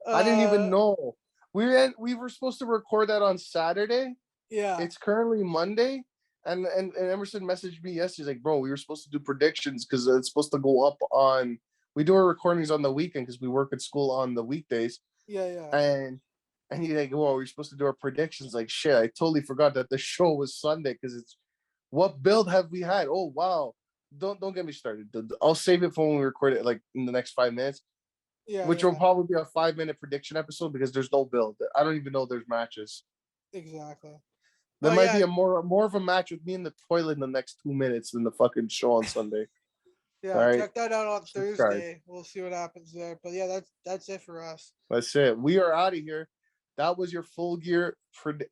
I didn't even know. We were supposed to record that on Saturday. Yeah. It's currently Monday. And Emerson messaged me yesterday. He's like, bro, we were supposed to do predictions because it's supposed to go up on. We do our recordings on the weekend because we work at school on the weekdays. Yeah. And he's like, well, we're supposed to do our predictions. Like, shit, I totally forgot that the show was Sunday because it's. What build have we had? Oh wow! Don't get me started. I'll save it for when we record it, like in the next 5 minutes. Yeah. Which will probably be a 5-minute prediction episode because there's no build. I don't even know there's matches. Exactly. There might be a more of a match with me in the toilet in the next 2 minutes than the fucking show on Sunday. All Yeah, right. check that out on Subscribe. Thursday. We'll see what happens there. But yeah, that's it for us. That's it. We are out of here. That was your full gear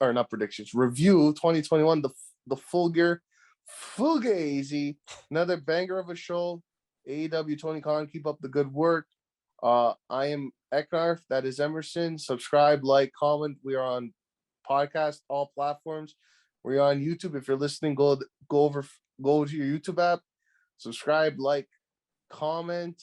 or not predictions review 2021. The full gear fugazi. Another banger of a show. AEW Tony Khan, keep up the good work. I am Eknarf. That is Emerson. Subscribe, like, comment. We are on podcast, all platforms. We're on YouTube. If you're listening, go to your YouTube app. Subscribe, like, comment,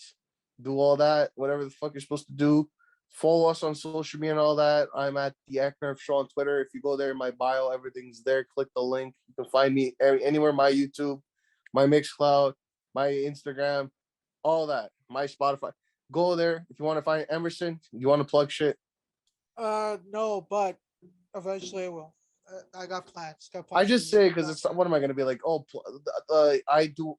do all that, whatever the fuck you're supposed to do. Follow us on social media and all that. I'm at theEIKNARFshow on Twitter. If you go there in my bio, everything's there. Click the link. You can find me anywhere, my YouTube, my Mixcloud, my Instagram, all that, my Spotify. Go there. If you want to find Emerson, you want to plug shit? No, but eventually I will. I got plans. I just say because it's what am I gonna be like? Oh, I do.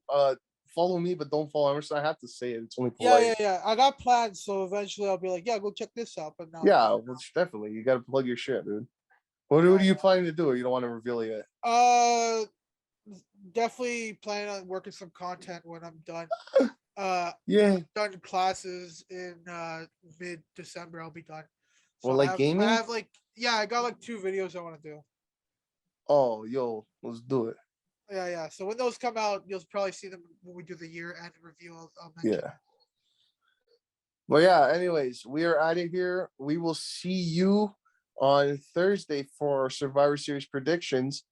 Follow me, but don't follow Emerson. I have to say it. It's only polite. Yeah. I got plans, so eventually I'll be like, yeah, go check this out. But no. Yeah, well, definitely. You got to plug your shit, dude. What are you planning to do? Or you don't want to reveal it yet? Definitely planning on working some content when I'm done. Yeah. Done classes in mid-December. I'll be done. So well, like gaming. I have I got like 2 videos I want to do. Oh, yo, let's do it. Yeah. So when those come out, you'll probably see them when we do the year-end review. I'll mention. Yeah. Well, yeah. Anyways, we are out of here. We will see you on Thursday for Survivor Series predictions,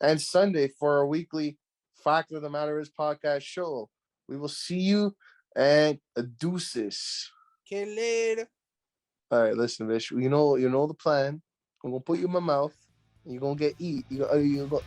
and Sunday for our weekly Fact of the Matter Is podcast show. We will see you and deuces. Okay, later. All right, listen, Vish. You know the plan. I'm gonna put you in my mouth. You're gonna get eat. You go.